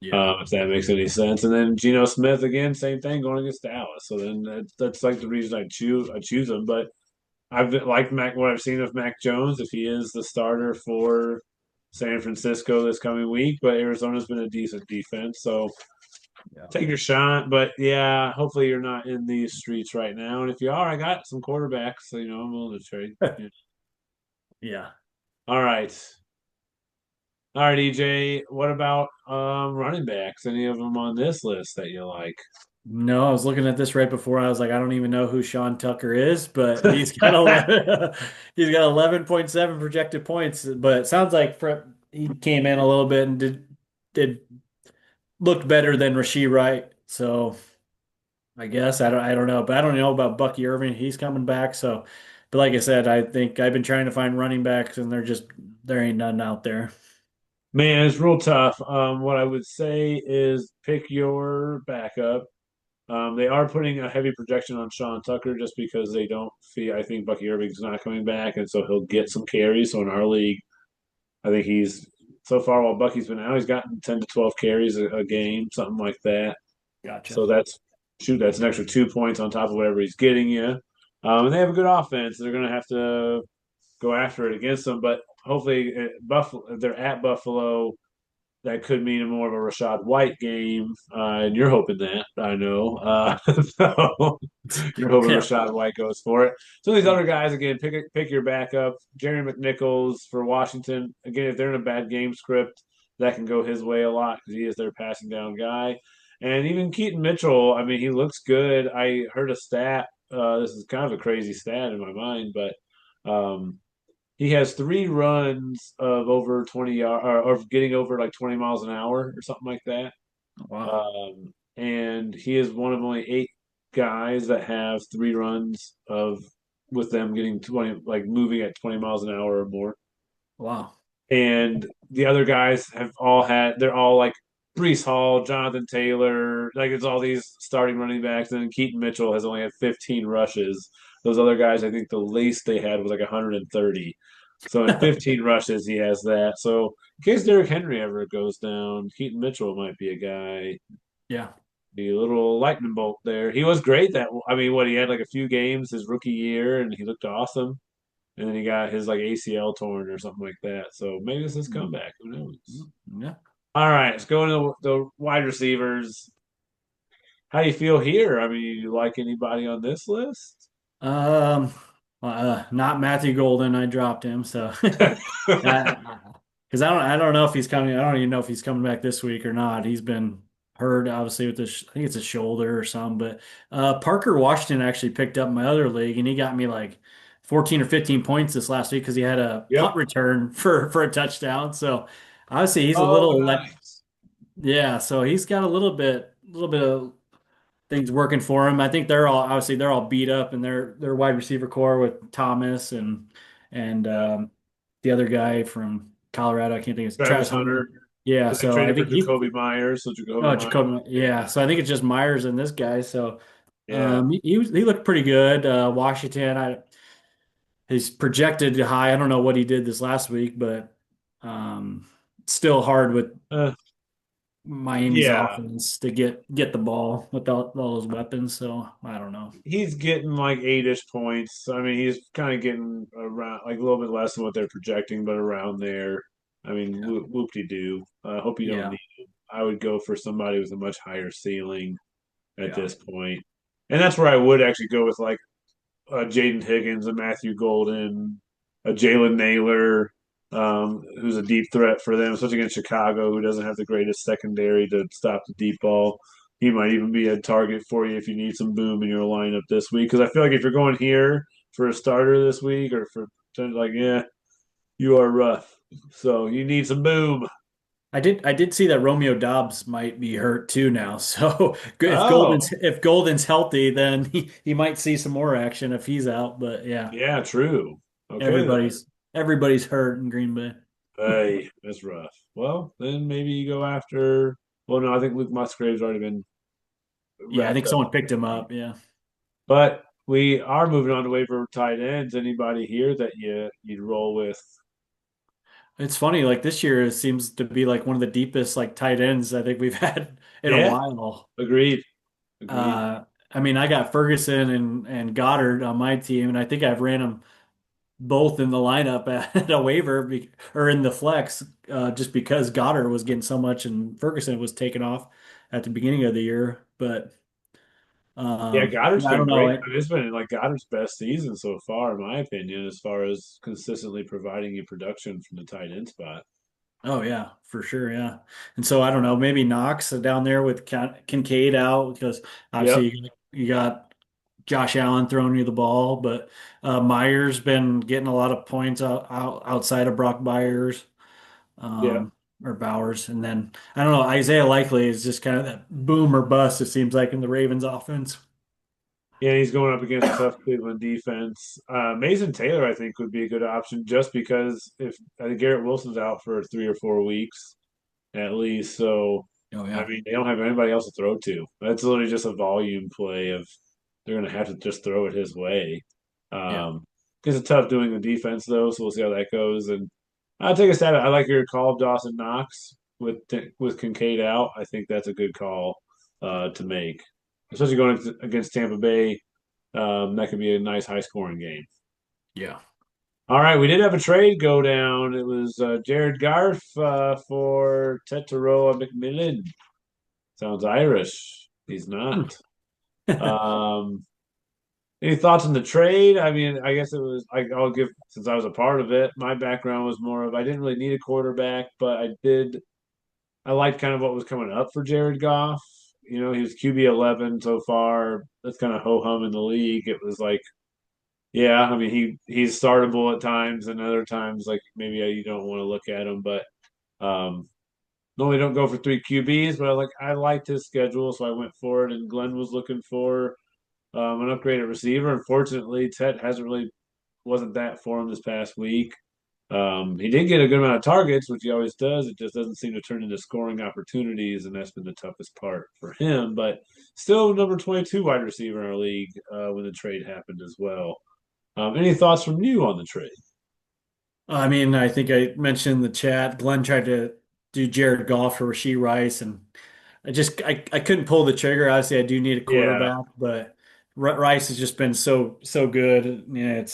[SPEAKER 2] yeah,
[SPEAKER 1] If that makes any sense. And then Geno Smith again, same thing going against Dallas. So then that's like the reason I choose him. But I've liked Mac what I've seen of Mac Jones if he is the starter for San Francisco this coming week. But Arizona's been a decent defense, so
[SPEAKER 2] yeah.
[SPEAKER 1] take your shot. But yeah, hopefully you're not in these streets right now. And if you are, I got some quarterbacks, so I'm willing to trade. Yeah.
[SPEAKER 2] Yeah.
[SPEAKER 1] All right. All right, EJ, what about running backs? Any of them on this list that you like?
[SPEAKER 2] No, I was looking at this right before. I was like, I don't even know who Sean Tucker is, but he's got 11, he's got 11.7 projected points. But it sounds like he came in a little bit and did looked better than Rasheed Wright. So I guess I don't know, but I don't know about Bucky Irving. He's coming back. So, but like I said, I think I've been trying to find running backs, and there ain't none out there.
[SPEAKER 1] Man, it's real tough. What I would say is pick your backup. They are putting a heavy projection on Sean Tucker just because they don't feel. I think Bucky Irving's not coming back, and so he'll get some carries. So in our league, I think he's so far while Bucky's been out, he's gotten 10 to 12 carries a game, something like that.
[SPEAKER 2] Gotcha.
[SPEAKER 1] So that's an extra 2 points on top of whatever he's getting you. And they have a good offense. They're going to have to go after it against them, but hopefully, Buffalo, if they're at Buffalo, that could mean more of a Rashad White game, and you're hoping that I know. So you're hoping
[SPEAKER 2] Yeah.
[SPEAKER 1] Rashad White goes for it. So these other guys again, pick your backup. Jerry McNichols for Washington again. If they're in a bad game script, that can go his way a lot because he is their passing down guy. And even Keaton Mitchell, I mean, he looks good. I heard a stat. This is kind of a crazy stat in my mind, but he has 3 runs of over 20 yards or of getting over like 20 miles an hour or something like that.
[SPEAKER 2] Wow.
[SPEAKER 1] And he is one of only 8 guys that have 3 runs of with them getting 20, like moving at 20 miles an hour or more.
[SPEAKER 2] Wow.
[SPEAKER 1] And the other guys they're all like Brees Hall, Jonathan Taylor, like it's all these starting running backs. And then Keaton Mitchell has only had 15 rushes. Those other guys, I think the least they had was like 130. So in 15 rushes, he has that. So in case Derrick Henry ever goes down, Keaton Mitchell might be a guy,
[SPEAKER 2] Yeah.
[SPEAKER 1] be a little lightning bolt there. He was great I mean, what he had like a few games his rookie year, and he looked awesome. And then he got his like ACL torn or something like that. So maybe this is comeback. Who knows?
[SPEAKER 2] Yeah.
[SPEAKER 1] All right, let's go into the wide receivers. How do you feel here? I mean, you like anybody on this list?
[SPEAKER 2] Um, not Matthew Golden. I dropped him. So, uh, Because I don't know if he's coming. I don't even know if he's coming back this week or not. He's been hurt, obviously, with this. I think it's a shoulder or something. But Parker Washington actually picked up my other league, and he got me like 14 or 15 points this last week because he had a
[SPEAKER 1] Yep.
[SPEAKER 2] punt return for a touchdown. So obviously he's a
[SPEAKER 1] Oh,
[SPEAKER 2] little like
[SPEAKER 1] nice.
[SPEAKER 2] yeah. So he's got a little bit of things working for him. I think they're all beat up in their wide receiver core with Thomas and
[SPEAKER 1] Yeah.
[SPEAKER 2] the other guy from Colorado. I can't think of his
[SPEAKER 1] Travis
[SPEAKER 2] Travis Hunter.
[SPEAKER 1] Hunter.
[SPEAKER 2] Yeah,
[SPEAKER 1] But they
[SPEAKER 2] so I
[SPEAKER 1] traded for
[SPEAKER 2] think he
[SPEAKER 1] Jacoby Myers, so Jacoby
[SPEAKER 2] oh
[SPEAKER 1] Myers.
[SPEAKER 2] Jacoby. Yeah, so I think it's just Myers and this guy. So
[SPEAKER 1] Yeah.
[SPEAKER 2] he looked pretty good. Washington, he's projected high. I don't know what he did this last week, but still hard with
[SPEAKER 1] Uh,
[SPEAKER 2] Miami's
[SPEAKER 1] yeah.
[SPEAKER 2] offense to get the ball without all those weapons. So I don't know.
[SPEAKER 1] He's getting like 8-ish points. I mean, he's kind of getting around like a little bit less than what they're projecting, but around there. I mean,
[SPEAKER 2] Yeah.
[SPEAKER 1] whoop-de-doo. I hope you don't
[SPEAKER 2] Yeah.
[SPEAKER 1] need him. I would go for somebody with a much higher ceiling at
[SPEAKER 2] Yeah.
[SPEAKER 1] this point. And that's where I would actually go with like Jaden Higgins, a Matthew Golden, a Jalen Naylor, who's a deep threat for them, especially against Chicago, who doesn't have the greatest secondary to stop the deep ball. He might even be a target for you if you need some boom in your lineup this week. Because I feel like if you're going here for a starter this week or for like, yeah, you are rough. So you need some boom.
[SPEAKER 2] I did see that Romeo Dobbs might be hurt too now. So
[SPEAKER 1] Oh,
[SPEAKER 2] If Golden's healthy, then he might see some more action if he's out. But yeah,
[SPEAKER 1] yeah, true. Okay, then.
[SPEAKER 2] everybody's hurt in Green Bay.
[SPEAKER 1] Hey, that's rough. Well, then maybe you go after. Well, no, I think Luke Musgrave's already been
[SPEAKER 2] Yeah, I
[SPEAKER 1] wrapped
[SPEAKER 2] think
[SPEAKER 1] up.
[SPEAKER 2] someone picked him up. Yeah.
[SPEAKER 1] But we are moving on to waiver tight ends. Anybody here that you'd roll with?
[SPEAKER 2] It's funny, like this year it seems to be like one of the deepest like tight ends I think we've had in a
[SPEAKER 1] Yeah,
[SPEAKER 2] while.
[SPEAKER 1] agreed. Agreed.
[SPEAKER 2] I mean, I got Ferguson and Goddard on my team, and I think I've ran them both in the lineup at a waiver or in the flex, just because Goddard was getting so much and Ferguson was taken off at the beginning of the year. But
[SPEAKER 1] Yeah, Goddard's
[SPEAKER 2] yeah, I
[SPEAKER 1] been
[SPEAKER 2] don't know.
[SPEAKER 1] great. I mean, it's been like Goddard's best season so far, in my opinion, as far as consistently providing you production from the tight end spot.
[SPEAKER 2] Oh yeah, for sure, yeah. And so I don't know, maybe Knox down there with Kincaid out because
[SPEAKER 1] Yep.
[SPEAKER 2] obviously you got Josh Allen throwing you the ball, but Myers been getting a lot of points outside of Brock Byers.
[SPEAKER 1] Yep.
[SPEAKER 2] Or Bowers. And then I don't know, Isaiah Likely is just kind of that boom or bust, it seems like, in the Ravens offense.
[SPEAKER 1] Yeah, he's going up against a tough Cleveland defense. Mason Taylor, I think, would be a good option just because if I think Garrett Wilson's out for 3 or 4 weeks at least, so
[SPEAKER 2] Oh
[SPEAKER 1] I
[SPEAKER 2] yeah.
[SPEAKER 1] mean they don't have anybody else to throw to. That's literally just a volume play of they're going to have to just throw it his way.
[SPEAKER 2] Yeah.
[SPEAKER 1] Um, it's tough doing the defense though, so we'll see how that goes. And I'll take a stab. I like your call of Dawson Knox with Kincaid out. I think that's a good call to make, especially going against Tampa Bay. That could be a nice high scoring game.
[SPEAKER 2] Yeah.
[SPEAKER 1] All right, we did have a trade go down. It was Jared Garf for Tetaroa McMillan. Sounds Irish. He's not. Um, any thoughts on the trade? I mean, I guess it was. I'll give since I was a part of it. My background was more of I didn't really need a quarterback, but I did. I liked kind of what was coming up for Jared Goff. You know, he was QB 11 so far. That's kind of ho hum in the league. It was like yeah, I mean he's startable at times, and other times like maybe you don't want to look at him. But normally don't go for three QBs. But I liked his schedule, so I went for it. And Glenn was looking for an upgraded receiver. Unfortunately, Tet hasn't really wasn't that for him this past week. He did get a good amount of targets, which he always does. It just doesn't seem to turn into scoring opportunities, and that's been the toughest part for him. But still, number 22 wide receiver in our league when the trade happened as well. Any thoughts from you on the trade?
[SPEAKER 2] I mean, I think I mentioned in the chat, Glenn tried to do Jared Goff for Rasheed Rice, and I couldn't pull the trigger. Obviously, I do need a
[SPEAKER 1] Yeah,
[SPEAKER 2] quarterback, but Rice has just been so good. Yeah,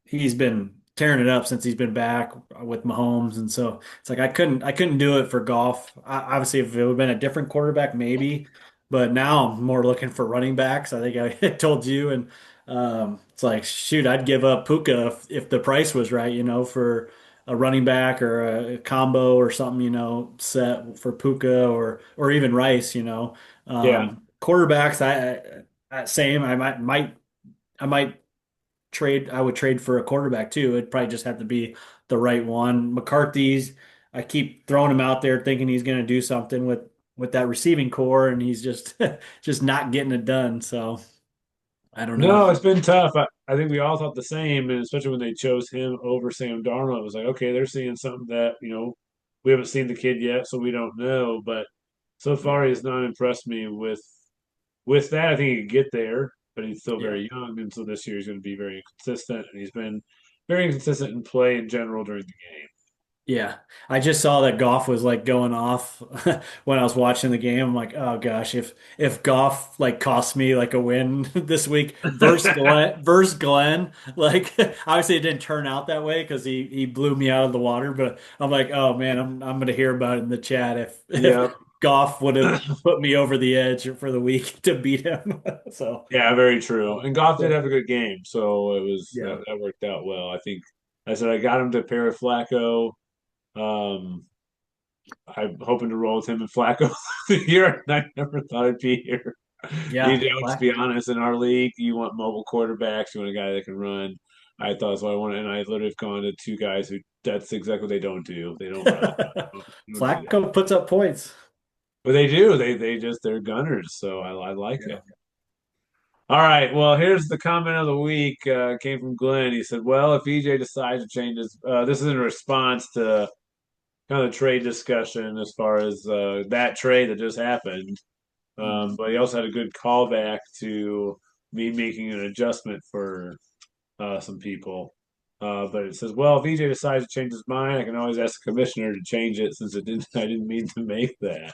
[SPEAKER 2] he's been tearing it up since he's been back with Mahomes, and so it's like I couldn't do it for Goff. Obviously, if it would have been a different quarterback, maybe, but now I'm more looking for running backs. I think I told you, and it's like shoot, I'd give up Puka if the price was right, for. a running back or a combo or something, set for Puka or even Rice,
[SPEAKER 1] Yeah.
[SPEAKER 2] quarterbacks, same. I might trade. I would trade for a quarterback too. It'd probably just have to be the right one. McCarthy's. I keep throwing him out there, thinking he's going to do something with that receiving core, and he's just just not getting it done. So I don't know.
[SPEAKER 1] No, it's been tough. I think we all thought the same, and especially when they chose him over Sam Darnold, it was like, okay, they're seeing something that, we haven't seen the kid yet, so we don't know. But so
[SPEAKER 2] Yeah,
[SPEAKER 1] far, he's not impressed me with that. I think he could get there, but he's still
[SPEAKER 2] yeah.
[SPEAKER 1] very young, and so this year he's going to be very inconsistent, and he's been very inconsistent in play in general during the game.
[SPEAKER 2] Yeah, I just saw that Goff was like going off when I was watching the game. I'm like, oh gosh, if Goff like cost me like a win this week versus Glenn, like obviously it didn't turn out that way because he blew me out of the water. But I'm like, oh man, I'm gonna hear about it in the chat if
[SPEAKER 1] Yep.
[SPEAKER 2] Goff would have put me over the edge for the week to beat him. So
[SPEAKER 1] Yeah, very true. And Goff did have a good game, so it was
[SPEAKER 2] yeah.
[SPEAKER 1] that worked out well. I think I said I got him to pair with Flacco. Um, I'm hoping to roll with him and Flacco the year. And I never thought I'd be here.
[SPEAKER 2] Yeah,
[SPEAKER 1] EJ, let's be honest, in our league, you want mobile quarterbacks, you want a guy that can run. I thought that's what I wanted, and I literally have gone to two guys who that's exactly what they don't do. They don't run. They don't do that.
[SPEAKER 2] Flacco puts up points.
[SPEAKER 1] But they do. They just they're gunners, so I like it.
[SPEAKER 2] Yeah.
[SPEAKER 1] All right. Well, here's the comment of the week. Came from Glenn. He said, "Well, if EJ decides to change his, this is in response to kind of the trade discussion as far as that trade that just happened.
[SPEAKER 2] Mhm.
[SPEAKER 1] But he also had a good callback to me making an adjustment for some people. But it says, well, if EJ decides to change his mind, I can always ask the commissioner to change it since it didn't. I didn't mean to make that.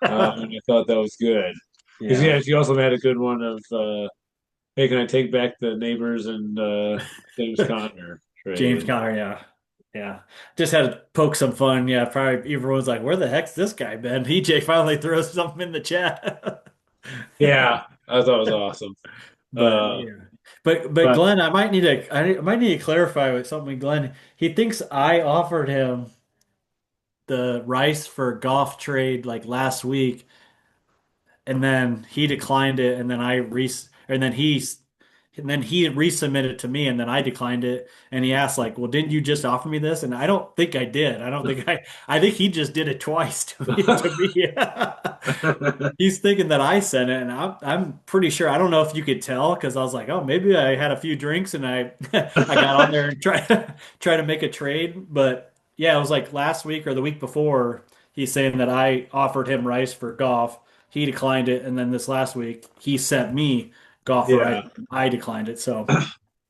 [SPEAKER 1] And I thought that was good because
[SPEAKER 2] Yeah.
[SPEAKER 1] yeah, she also had a good one of, hey, can I take back the neighbors and James Conner
[SPEAKER 2] James
[SPEAKER 1] trade?
[SPEAKER 2] Conner, yeah. Yeah. Just had to poke some fun. Yeah, probably everyone's like, where the heck's this guy been? EJ finally throws something in the chat.
[SPEAKER 1] Yeah, I thought it was awesome.
[SPEAKER 2] But
[SPEAKER 1] Uh,
[SPEAKER 2] yeah. But
[SPEAKER 1] but
[SPEAKER 2] Glenn, I might need to clarify with something, Glenn. He thinks I offered him the Rice for golf trade like last week, and then he declined it, and then and then he resubmitted to me, and then I declined it. And he asked, like, "Well, didn't you just offer me this?" And I don't think I did. I don't think I think he just did it twice to me. To me, he's thinking that I sent it, and I'm pretty sure. I don't know if you could tell because I was like, "Oh, maybe I had a few drinks and I I got on there and try to make a trade." But yeah, it was like last week or the week before. He's saying that I offered him Rice for golf. He declined it, and then this last week he sent me golf for Rice.
[SPEAKER 1] yeah,
[SPEAKER 2] I declined it. So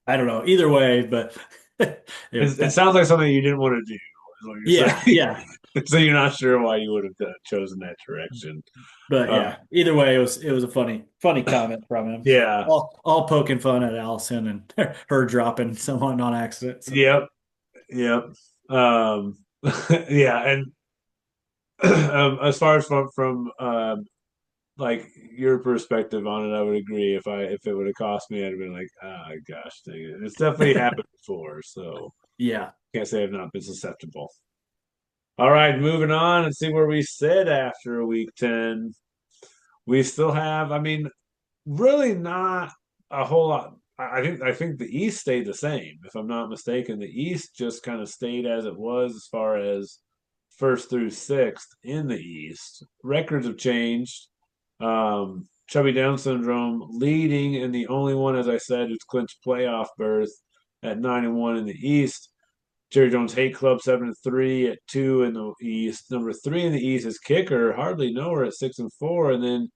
[SPEAKER 2] I don't know either way, but
[SPEAKER 1] it sounds like something you didn't want to do, is what you're
[SPEAKER 2] yeah,
[SPEAKER 1] saying.
[SPEAKER 2] yeah.
[SPEAKER 1] So you're not sure why you would have chosen that direction.
[SPEAKER 2] But
[SPEAKER 1] Uh,
[SPEAKER 2] yeah, either way, it was a funny comment from him.
[SPEAKER 1] yeah,
[SPEAKER 2] All poking fun at Allison and her dropping someone on accident. So
[SPEAKER 1] yep, yep. Um, yeah, and as far as from like your perspective on it, I would agree. If it would have cost me, I'd have been like, ah, gosh, dang it. It's definitely happened before, so
[SPEAKER 2] yeah,
[SPEAKER 1] can't say I've not been susceptible. All right, moving on and see where we sit after week 10. We still have, I mean, really not a whole lot. I think the East stayed the same, if I'm not mistaken. The East just kind of stayed as it was as far as first through sixth in the East. Records have changed. Chubby Down syndrome leading and the only one, as I said, who's clinched playoff berth at 9-1 in the East. Jerry Jones Hate Club 7-3 at 2 in the East. Number 3 in the East is Kicker, hardly nowhere at 6-4, and then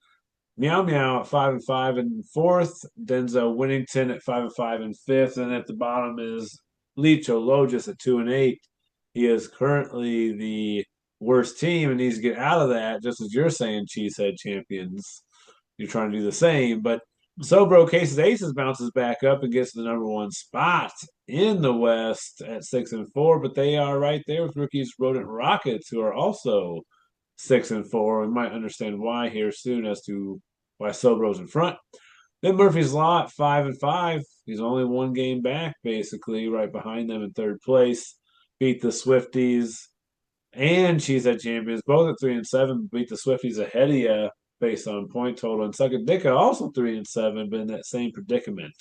[SPEAKER 1] Meow Meow at 5-5 in fourth. Denzel Winnington at 5-5 in fifth, and at the bottom is Licho Logis at 2-8. He is currently the worst team and needs to get out of that. Just as you're saying, Cheesehead champions, you're trying to do the same. But Sobro Cases Aces bounces back up and gets the number one spot in the West at 6-4, but they are right there with rookies Rodent Rockets, who are also 6-4. We might understand why here soon as to why Sobro's in front. Then Murphy's Law at 5-5. He's only one game back, basically, right behind them in third place. beat the Swifties and Cheesehead Champions, both at 3-7, beat the Swifties ahead of you based on point total. And Suckadica also 3-7, but in that same predicament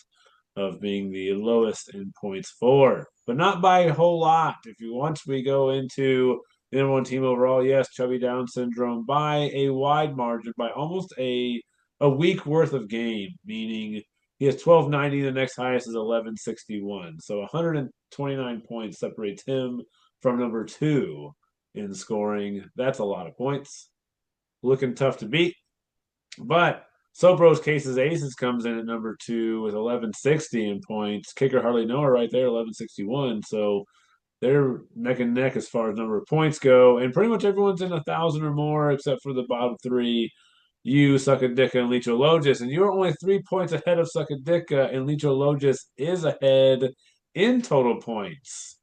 [SPEAKER 1] of being the lowest in points for, but not by a whole lot. If you once we go into the number one team overall, yes, Chubby Down syndrome by a wide margin, by almost a week worth of game, meaning he has 1290. The next highest is 1161. So 129 points separates him from number two in scoring. That's a lot of points. Looking tough to beat. But Sopro's Cases Aces comes in at number two with 1160 in points. Kicker Hardly Noah right there, 1161. So they're neck and neck as far as number of points go. And pretty much everyone's in 1,000 or more except for the bottom three. You, Suckadica, and Lichologis. And you're only 3 points ahead of Suckadica, and Lichologis is ahead in total points.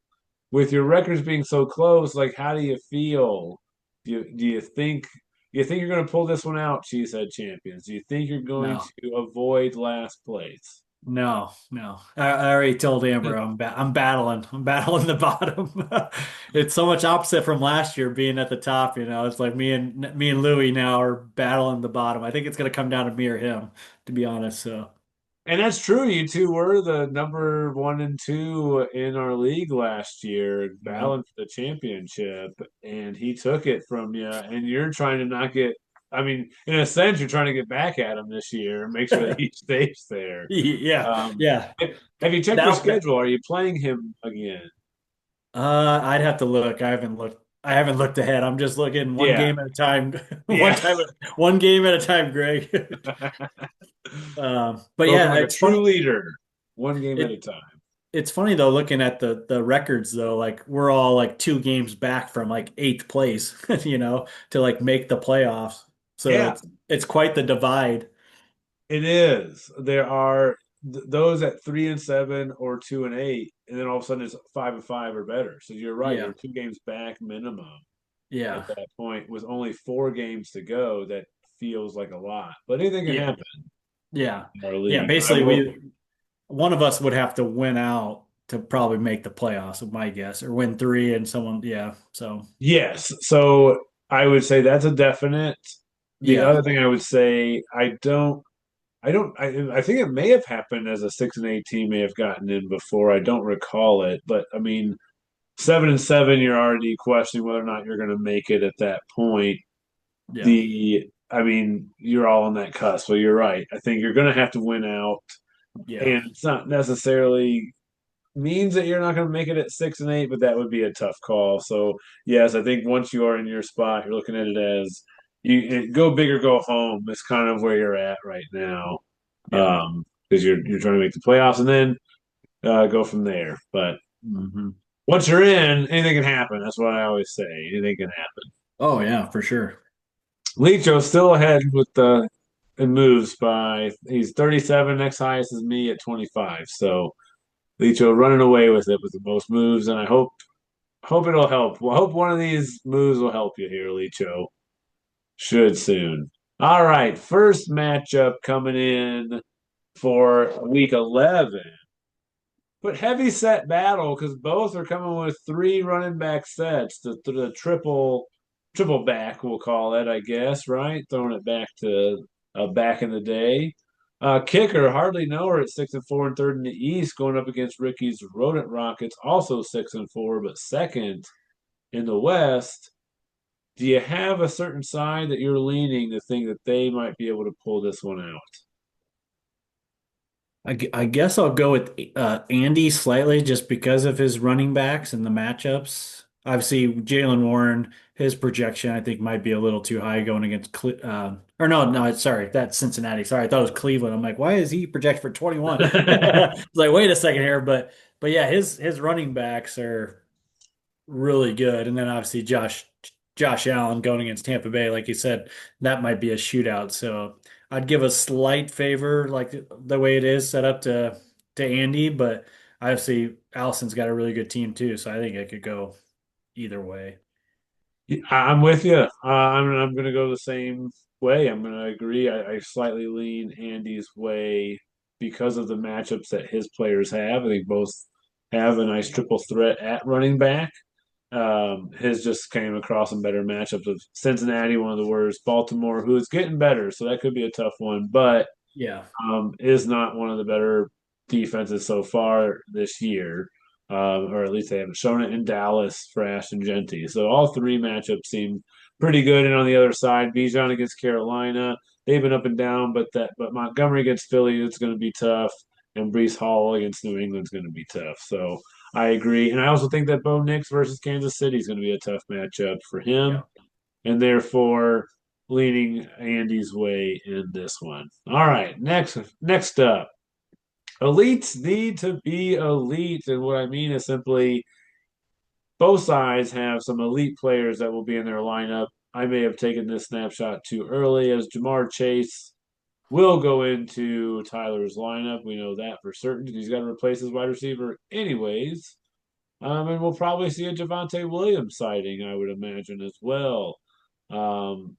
[SPEAKER 1] With your records being so close, like how do you feel? Do you think you're going to pull this one out, Cheesehead Champions? Do you think you're going
[SPEAKER 2] No.
[SPEAKER 1] to avoid last place?
[SPEAKER 2] No, no. I already told Amber I'm battling. I'm battling the bottom. It's so much opposite from last year being at the top, you know. It's like me and Louie now are battling the bottom. I think it's gonna come down to me or him, to be honest. So
[SPEAKER 1] And that's true. You two were the number one and two in our league last year,
[SPEAKER 2] yeah.
[SPEAKER 1] battling for the championship, and he took it from you. And you're trying to not get. I mean, in a sense, you're trying to get back at him this year and make sure that he stays there.
[SPEAKER 2] Yeah,
[SPEAKER 1] Um,
[SPEAKER 2] yeah.
[SPEAKER 1] have you checked your
[SPEAKER 2] That
[SPEAKER 1] schedule? Are you playing him again?
[SPEAKER 2] I'd have to look. I haven't looked ahead. I'm just looking one
[SPEAKER 1] Yeah,
[SPEAKER 2] game at a time.
[SPEAKER 1] yeah.
[SPEAKER 2] One game at a time, Greg. But
[SPEAKER 1] Spoken
[SPEAKER 2] yeah,
[SPEAKER 1] like a true leader, one game at a
[SPEAKER 2] It
[SPEAKER 1] time.
[SPEAKER 2] it's funny though, looking at the records though, like we're all like two games back from like eighth place, you know, to like make the playoffs. So
[SPEAKER 1] Yeah,
[SPEAKER 2] it's quite the divide.
[SPEAKER 1] it is. There are those at 3-7 or 2-8, and then all of a sudden it's 5-5 or better. So you're right.
[SPEAKER 2] Yeah,
[SPEAKER 1] You're 2 games back minimum
[SPEAKER 2] yeah,
[SPEAKER 1] at that point with only 4 games to go. That feels like a lot, but anything can
[SPEAKER 2] yeah,
[SPEAKER 1] happen
[SPEAKER 2] yeah,
[SPEAKER 1] in our
[SPEAKER 2] yeah.
[SPEAKER 1] league. But I
[SPEAKER 2] Basically,
[SPEAKER 1] will.
[SPEAKER 2] we one of us would have to win out to probably make the playoffs, is my guess, or win three and someone, yeah. So
[SPEAKER 1] Yes. So I would say that's a definite. The
[SPEAKER 2] yeah,
[SPEAKER 1] other thing I would say, I think it may have happened as a 6-8 team may have gotten in before. I don't recall it, but I mean, 7-7, you're already questioning whether or not you're going to make it at that point.
[SPEAKER 2] yeah,
[SPEAKER 1] I mean, you're all on that cusp. So you're right. I think you're going to have to win out,
[SPEAKER 2] yeah,
[SPEAKER 1] and it's not necessarily means that you're not going to make it at 6-8, but that would be a tough call. So yes, I think once you are in your spot, you're looking at it as go big or go home. Is kind of where you're at right now,
[SPEAKER 2] yeah.
[SPEAKER 1] because you're trying to make the playoffs and then go from there. But
[SPEAKER 2] Hmm.
[SPEAKER 1] once you're in, anything can happen. That's what I always say. Anything can happen.
[SPEAKER 2] Oh yeah, for sure.
[SPEAKER 1] Licho's still ahead with the in moves by he's 37. Next highest is me at 25. So Licho running away with it with the most moves, and I hope it'll help. Well, I hope one of these moves will help you here, Licho. Should soon. All right, first matchup coming in for week 11. But heavy set battle because both are coming with three running back sets. The triple back we'll call it, I guess, right? Throwing it back to back in the day. Kicker hardly know her at 6-4 and third in the East, going up against Ricky's Rodent Rockets, also 6-4, but second in the West. Do you have a certain side that you're leaning to think that they might be able to pull this one out?
[SPEAKER 2] I guess I'll go with Andy slightly just because of his running backs and the matchups. Obviously, Jalen Warren, his projection I think might be a little too high going against or no, sorry, that's Cincinnati. Sorry, I thought it was Cleveland. I'm like, why is he projected for 21? It's like, wait a second here, but yeah, his running backs are really good. And then obviously Josh Allen going against Tampa Bay, like you said, that might be a shootout. So I'd give a slight favor, like the way it is set up to Andy, but obviously Allison's got a really good team too, so I think it could go either way.
[SPEAKER 1] I'm with you. I'm going to go the same way. I'm going to agree. I slightly lean Andy's way because of the matchups that his players have. I think both have a nice triple threat at running back. His just came across some better matchups of Cincinnati, one of the worst, Baltimore, who is getting better, so that could be a tough one, but
[SPEAKER 2] Yeah.
[SPEAKER 1] is not one of the better defenses so far this year, or at least they haven't shown it in Dallas for Ashton Genty. So all three matchups seem pretty good. And on the other side, Bijan against Carolina, they've been up and down, but Montgomery against Philly, it's going to be tough, and Brees Hall against New England is going to be tough. So I agree, and I also think that Bo Nix versus Kansas City is going to be a tough matchup for him,
[SPEAKER 2] Yeah.
[SPEAKER 1] and therefore leaning Andy's way in this one. All right, next up. Elites need to be elite, and what I mean is simply both sides have some elite players that will be in their lineup. I may have taken this snapshot too early, as Jamar Chase will go into Tyler's lineup. We know that for certain. He's got to replace his wide receiver anyways. And we'll probably see a Javante Williams sighting, I would imagine, as well. Um,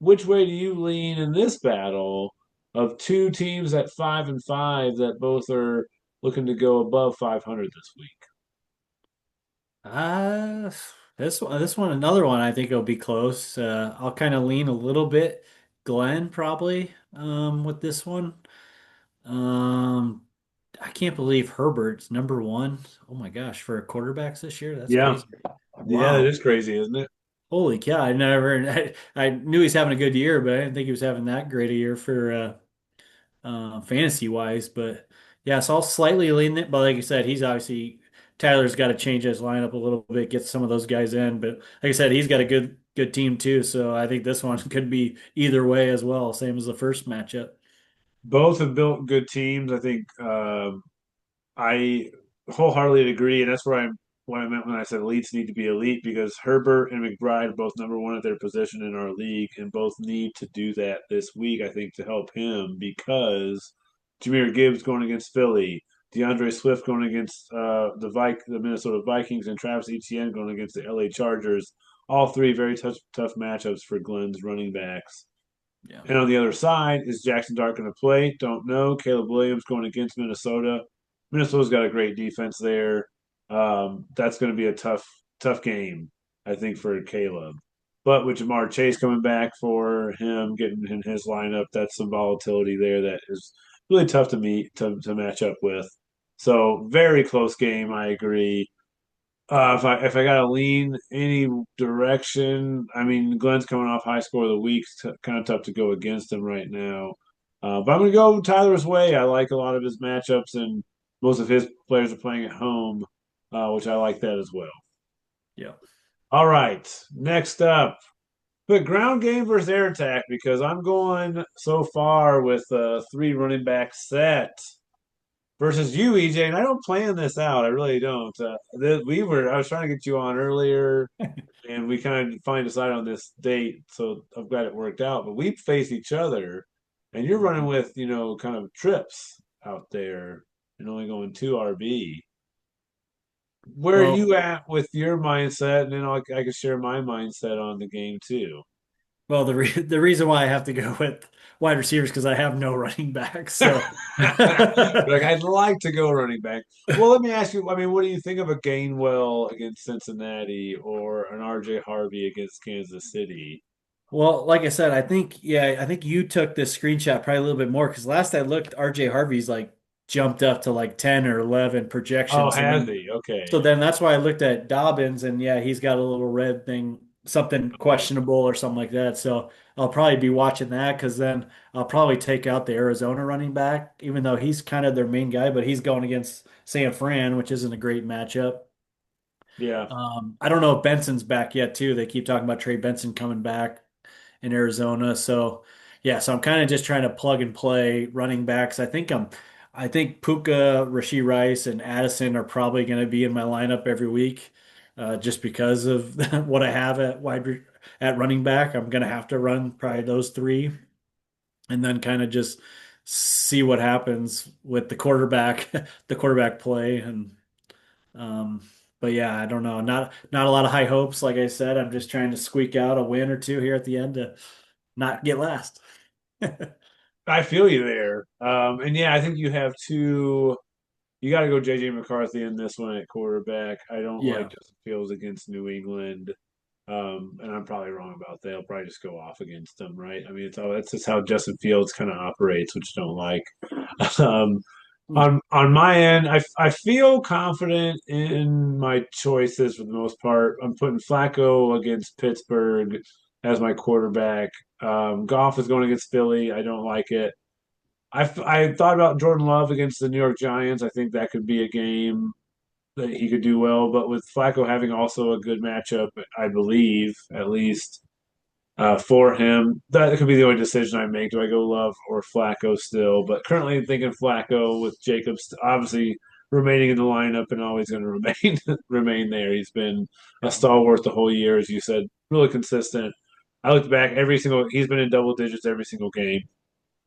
[SPEAKER 1] which way do you lean in this battle of two teams at 5-5 that both are looking to go above 500 this week?
[SPEAKER 2] Uh, this one, another one, I think it'll be close. I'll kind of lean a little bit Glenn probably with this one. Um, I can't believe Herbert's number one. Oh my gosh, for quarterbacks this year, that's
[SPEAKER 1] Yeah,
[SPEAKER 2] crazy.
[SPEAKER 1] yeah, it
[SPEAKER 2] Wow.
[SPEAKER 1] is crazy, isn't it?
[SPEAKER 2] Holy cow. I never I knew he's having a good year, but I didn't think he was having that great a year for fantasy wise. But yeah, so I'll slightly lean it. But like I said, he's obviously Tyler's got to change his lineup a little bit, get some of those guys in. But like I said, he's got a good team too. So I think this one could be either way as well, same as the first matchup.
[SPEAKER 1] Both have built good teams. I think I wholeheartedly agree, and that's where I'm what I meant when I said elites need to be elite because Herbert and McBride are both number one at their position in our league, and both need to do that this week. I think to help him because Jahmyr Gibbs going against Philly, DeAndre Swift going against the Minnesota Vikings, and Travis Etienne going against the LA Chargers. All three very tough matchups for Glenn's running backs.
[SPEAKER 2] Yeah.
[SPEAKER 1] And on the other side, is Jackson Dart going to play? Don't know. Caleb Williams going against Minnesota. Minnesota's got a great defense there. That's going to be a tough game, I think, for Caleb. But with Jamar Chase coming back for him, getting in his lineup, that's some volatility there that is really tough to match up with. So very close game, I agree. If I gotta lean any direction, I mean Glenn's coming off high score of the week, kind of tough to go against him right now. But I'm gonna go Tyler's way. I like a lot of his matchups, and most of his players are playing at home, which I like that as well.
[SPEAKER 2] Yeah.
[SPEAKER 1] All right, next up, the ground game versus air attack because I'm going so far with a three running back set versus you, EJ, and I don't plan this out. I really don't. I was trying to get you on earlier, and we kind of finally decided on this date, so I'm glad it worked out. But we face each other, and you're running
[SPEAKER 2] Mhm.
[SPEAKER 1] with kind of trips out there, and only going two RB. Where are
[SPEAKER 2] Well,
[SPEAKER 1] you at with your mindset? And then I can share my mindset on the game too.
[SPEAKER 2] the reason why I have to go with wide receivers because I have no running back. So
[SPEAKER 1] Like I'd like to go running back. Well, let me ask you. I mean, what do you think of a Gainwell against Cincinnati or an RJ Harvey against Kansas City?
[SPEAKER 2] Well, like I said, I think you took this screenshot probably a little bit more because last I looked, RJ Harvey's like jumped up to like 10 or 11
[SPEAKER 1] Oh,
[SPEAKER 2] projections. And
[SPEAKER 1] has
[SPEAKER 2] then,
[SPEAKER 1] he? Okay.
[SPEAKER 2] so then that's why I looked at Dobbins and yeah, he's got a little red thing, something
[SPEAKER 1] Okay.
[SPEAKER 2] questionable or something like that. So I'll probably be watching that because then I'll probably take out the Arizona running back, even though he's kind of their main guy, but he's going against San Fran, which isn't a great matchup.
[SPEAKER 1] Yeah.
[SPEAKER 2] I don't know if Benson's back yet, too. They keep talking about Trey Benson coming back in Arizona. So yeah, so I'm kind of just trying to plug and play running backs. I think Puka, Rasheed Rice, and Addison are probably going to be in my lineup every week, just because of what I have at running back. I'm going to have to run probably those three, and then kind of just see what happens with the quarterback, the quarterback play, and um, but yeah, I don't know. Not a lot of high hopes. Like I said, I'm just trying to squeak out a win or two here at the end to not get last.
[SPEAKER 1] I feel you there. And yeah, I think you have two. you got to go JJ McCarthy in this one at quarterback. I don't like
[SPEAKER 2] Yeah.
[SPEAKER 1] Justin Fields against New England. And I'm probably wrong about that. He'll probably just go off against them, right? I mean, that's just how Justin Fields kind of operates, which I don't like. Um, on my end, I feel confident in my choices for the most part. I'm putting Flacco against Pittsburgh as my quarterback. Goff is going against Philly. I don't like it. I thought about Jordan Love against the New York Giants. I think that could be a game that he could do well, but with Flacco having also a good matchup, I believe at least for him, that could be the only decision I make. Do I go Love or Flacco still? But currently, I'm thinking Flacco with Jacobs obviously remaining in the lineup and always going to remain remain there. He's been a
[SPEAKER 2] Yeah.
[SPEAKER 1] stalwart the whole year, as you said, really consistent. I looked back every single. He's been in double digits every single game.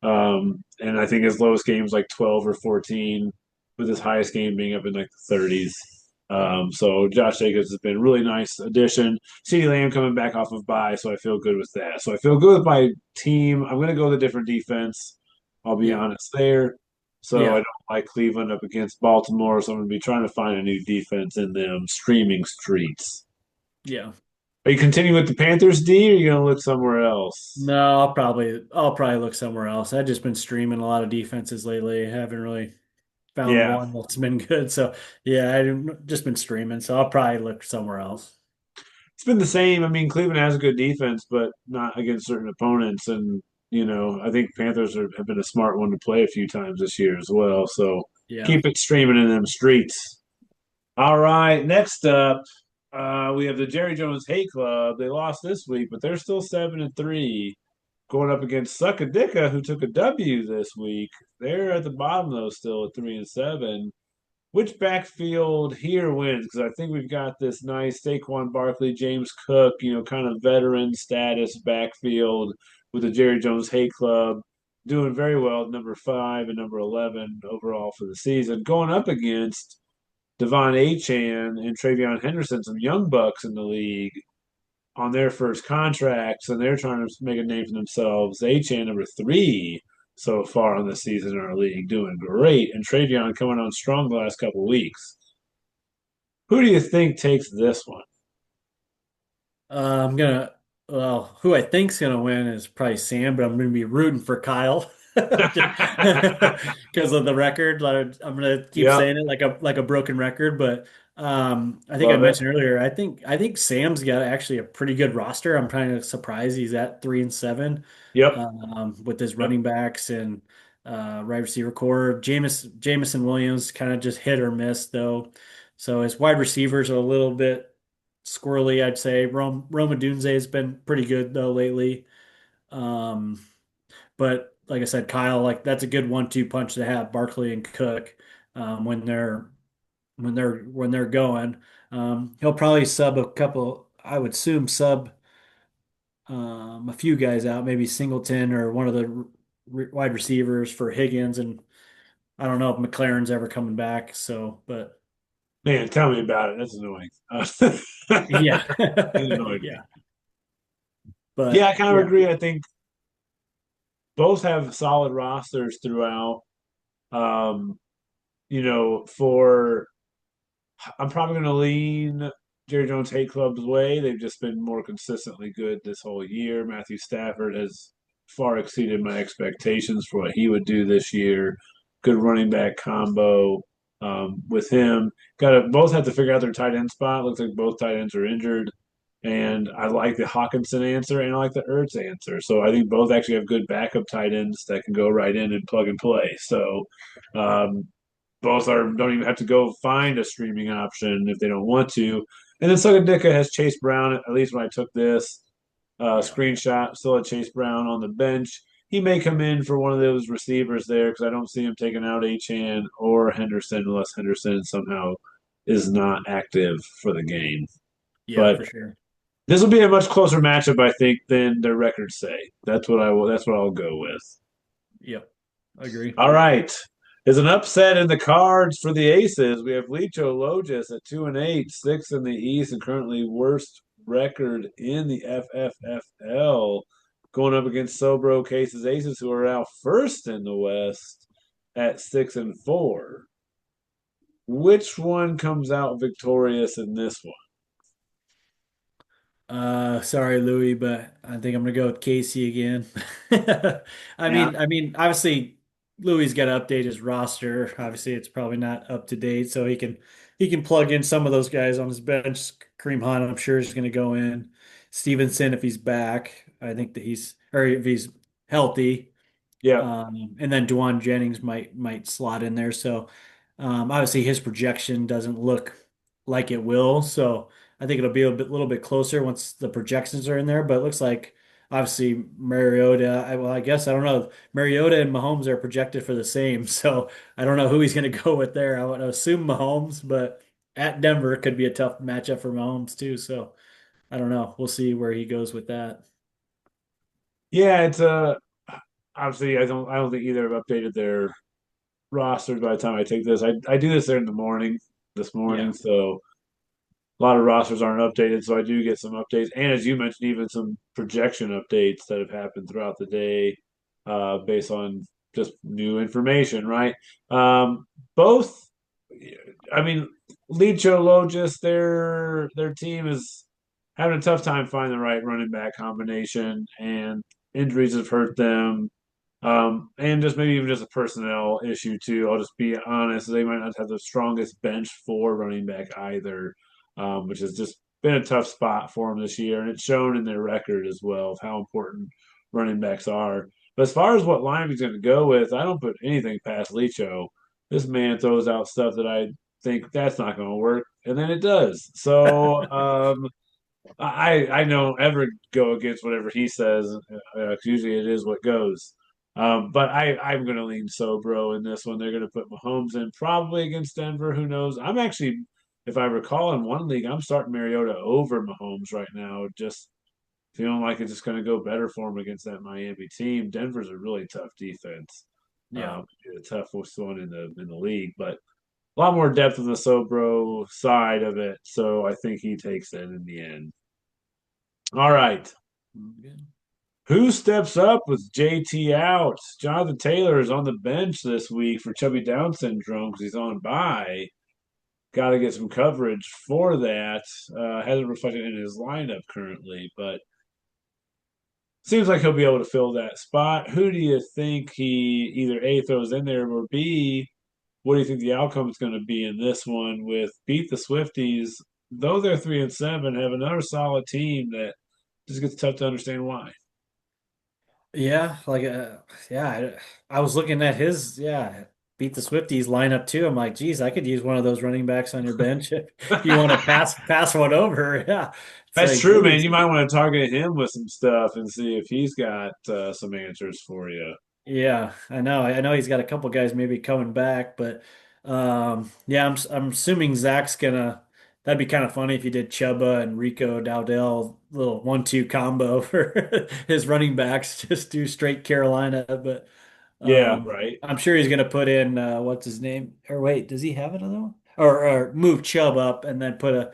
[SPEAKER 1] And I think his lowest game was like 12 or 14, with his highest game being up in like the 30s. So Josh Jacobs has been a really nice addition. CeeDee Lamb coming back off of bye, so I feel good with that. So I feel good with my team. I'm going to go with a different defense. I'll be
[SPEAKER 2] Yeah.
[SPEAKER 1] honest there. So I
[SPEAKER 2] Yeah.
[SPEAKER 1] don't like Cleveland up against Baltimore, so I'm going to be trying to find a new defense in them streaming streets.
[SPEAKER 2] Yeah.
[SPEAKER 1] Are you continuing with the Panthers, D, or are you going to look somewhere else?
[SPEAKER 2] No, I'll probably look somewhere else. I've just been streaming a lot of defenses lately. Haven't really found
[SPEAKER 1] Yeah,
[SPEAKER 2] one that's been good. So yeah, I've just been streaming. So I'll probably look somewhere else.
[SPEAKER 1] it's been the same. I mean, Cleveland has a good defense, but not against certain opponents. And I think have been a smart one to play a few times this year as well. So
[SPEAKER 2] Yeah.
[SPEAKER 1] keep it streaming in them streets. All right, next up, we have the Jerry Jones Hate Club. They lost this week, but they're still 7-3, going up against Suckadicka, who took a W this week. They're at the bottom though, still at 3-7. Which backfield here wins? Because I think we've got this nice Saquon Barkley, James Cook, kind of veteran status backfield with the Jerry Jones Hay Club doing very well at number 5 and number 11 overall for the season, going up against Devon Achan and Travion Henderson, some young bucks in the league on their first contracts, and they're trying to make a name for themselves. Achan number 3 so far on the season in our league, doing great, and Travion coming on strong the last couple of weeks. Who do you think takes this one?
[SPEAKER 2] I'm gonna, well, who I think's gonna win is probably Sam, but I'm gonna be rooting for Kyle just because of the record. Like, I'm gonna keep
[SPEAKER 1] Yep,
[SPEAKER 2] saying it like a broken record, but I think I
[SPEAKER 1] love it.
[SPEAKER 2] mentioned earlier. I think Sam's got actually a pretty good roster. I'm kind of surprised he's at 3-7
[SPEAKER 1] Yep,
[SPEAKER 2] with his
[SPEAKER 1] yep.
[SPEAKER 2] running backs and right receiver core. Jamison Williams kind of just hit or miss though, so his wide receivers are a little bit squirrely, I'd say. Roma Dunze has been pretty good though lately. Um, but like I said, Kyle, like that's a good 1-2 punch to have Barkley and Cook when they're going. He'll probably sub a couple. I would assume sub a few guys out, maybe Singleton or one of the wide receivers for Higgins, and I don't know if McLaren's ever coming back. So, but
[SPEAKER 1] Man, tell me about it. That's annoying.
[SPEAKER 2] yeah,
[SPEAKER 1] It annoyed me.
[SPEAKER 2] yeah,
[SPEAKER 1] Yeah,
[SPEAKER 2] but
[SPEAKER 1] I kind of
[SPEAKER 2] yeah,
[SPEAKER 1] agree. I think both have solid rosters throughout. Um, for I'm probably going to lean Jerry Jones Hate Club's way. They've just been more consistently good this whole year. Matthew Stafford has far exceeded my expectations for what he would do this year. Good running back combo with him. Got to both have to figure out their tight end spot. Looks like both tight ends are injured. And I like the Hawkinson answer and I like the Ertz answer. So I think both actually have good backup tight ends that can go right in and plug and play. So um, both are don't even have to go find a streaming option if they don't want to. And then Sugadicka has Chase Brown. At least when I took this
[SPEAKER 2] yeah,
[SPEAKER 1] screenshot, still had Chase Brown on the bench. He may come in for one of those receivers there because I don't see him taking out Achan or Henderson unless Henderson somehow is not active for the game.
[SPEAKER 2] yeah,
[SPEAKER 1] But
[SPEAKER 2] for sure.
[SPEAKER 1] this will be a much closer matchup, I think, than their records say. That's what I will. That's what I'll go with.
[SPEAKER 2] Yep, I agree.
[SPEAKER 1] All right. There's an upset in the cards for the Aces. We have Licho Logis at 2-8, sixth in the East, and currently worst record in the FFFL, going up against Sobro Cases Aces, who are out first in the West at 6-4. Which one comes out victorious in this one?
[SPEAKER 2] Sorry, Louis, but I think I'm gonna go with Casey again.
[SPEAKER 1] Yeah.
[SPEAKER 2] Obviously, Louis's got to update his roster. Obviously, it's probably not up to date, so he can plug in some of those guys on his bench. Kareem Hunt, I'm sure, is gonna go in. Stevenson, if he's back, I think that he's or if he's healthy.
[SPEAKER 1] Yep.
[SPEAKER 2] And then Dwan Jennings might slot in there. So obviously his projection doesn't look like it will. So I think it'll be little bit closer once the projections are in there. But it looks like obviously Mariota. I guess I don't know. Mariota and Mahomes are projected for the same. So I don't know who he's going to go with there. I would assume Mahomes, but at Denver could be a tough matchup for Mahomes too. So I don't know. We'll see where he goes with that.
[SPEAKER 1] Yeah, it's obviously I don't think either have updated their rosters by the time I take this. I do this there in the morning this
[SPEAKER 2] Yeah.
[SPEAKER 1] morning, so a lot of rosters aren't updated, so I do get some updates. And as you mentioned, even some projection updates that have happened throughout the day, based on just new information, right? Both, I mean, Licho Logis, their team is having a tough time finding the right running back combination, and injuries have hurt them. And just maybe even just a personnel issue too. I'll just be honest, they might not have the strongest bench for running back either, which has just been a tough spot for them this year, and it's shown in their record as well of how important running backs are. But as far as what line he's going to go with, I don't put anything past Licho. This man throws out stuff that I think that's not going to work, and then it does. So I don't ever go against whatever he says. 'Cause usually it is what goes. But I'm going to lean Sobro in this one. They're going to put Mahomes in probably against Denver. Who knows? I'm actually, if I recall, in one league, I'm starting Mariota over Mahomes right now. Just feeling like it's just going to go better for him against that Miami team. Denver's a really tough defense.
[SPEAKER 2] Yeah.
[SPEAKER 1] The toughest one in the league, but a lot more depth on the Sobro side of it. So I think he takes it in the end. All right.
[SPEAKER 2] Good.
[SPEAKER 1] Who steps up with JT out? Jonathan Taylor is on the bench this week for Chubby Down syndrome because he's on bye. Got to get some coverage for that. Hasn't reflected in his lineup currently, but seems like he'll be able to fill that spot. Who do you think he either A throws in there or B? What do you think the outcome is going to be in this one with beat the Swifties? Though they're 3-7, have another solid team that just gets tough to understand why.
[SPEAKER 2] Yeah, I was looking at his beat the Swifties lineup too. I'm like, geez, I could use one of those running backs on your bench if you want to pass one over. Yeah, it's
[SPEAKER 1] That's
[SPEAKER 2] like,
[SPEAKER 1] true, man.
[SPEAKER 2] geez,
[SPEAKER 1] You might want to target him with some stuff and see if he's got some answers for you.
[SPEAKER 2] yeah, I know. I know he's got a couple guys maybe coming back, but yeah, I'm assuming Zach's gonna. That'd be kind of funny if you did Chuba and Rico Dowdell little 1-2 combo for his running backs, just do straight Carolina. But
[SPEAKER 1] Yeah, right.
[SPEAKER 2] I'm sure he's gonna put in what's his name? Or wait, does he have another one? Or move Chubb up and then put a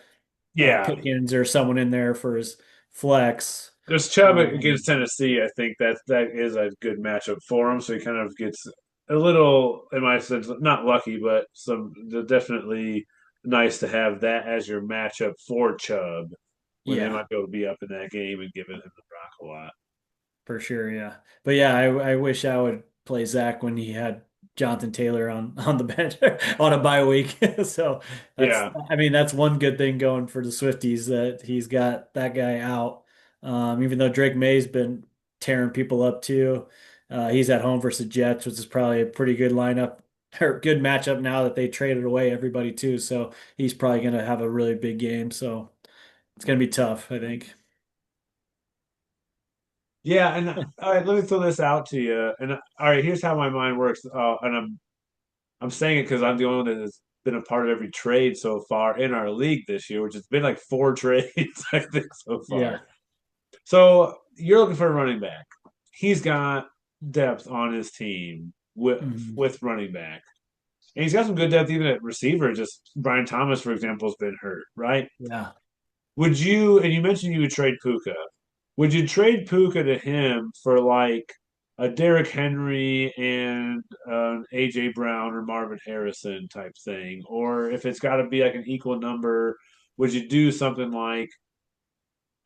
[SPEAKER 1] Yeah,
[SPEAKER 2] Pickens or someone in there for his flex.
[SPEAKER 1] there's Chubb against
[SPEAKER 2] Um,
[SPEAKER 1] Tennessee. I think that is a good matchup for him. So he kind of gets a little, in my sense, not lucky, but some definitely nice to have that as your matchup for Chubb when they
[SPEAKER 2] yeah.
[SPEAKER 1] might be able to be up in that game and giving him the rock a lot.
[SPEAKER 2] For sure, yeah. But yeah, I wish I would play Zach when he had Jonathan Taylor on the bench on a bye week. So
[SPEAKER 1] Yeah,
[SPEAKER 2] that's one good thing going for the Swifties that he's got that guy out. Even though Drake May's been tearing people up too. He's at home versus Jets, which is probably a pretty good lineup or good matchup now that they traded away everybody too. So he's probably going to have a really big game. So it's going to be tough, I think.
[SPEAKER 1] yeah. And all right, let me throw this out to you. And all right, here's how my mind works. And I'm saying it because I'm the only one that has been a part of every trade so far in our league this year, which has been like four trades, I think, so
[SPEAKER 2] Yeah.
[SPEAKER 1] far. So you're looking for a running back. He's got depth on his team
[SPEAKER 2] Mhm.
[SPEAKER 1] with running back. And he's got some good depth even at receiver. Just Brian Thomas, for example, has been hurt, right?
[SPEAKER 2] Yeah.
[SPEAKER 1] Would you, and you mentioned you would trade Puka. Would you trade Puka to him for like a Derrick Henry and AJ Brown or Marvin Harrison type thing, or if it's got to be like an equal number, would you do something like?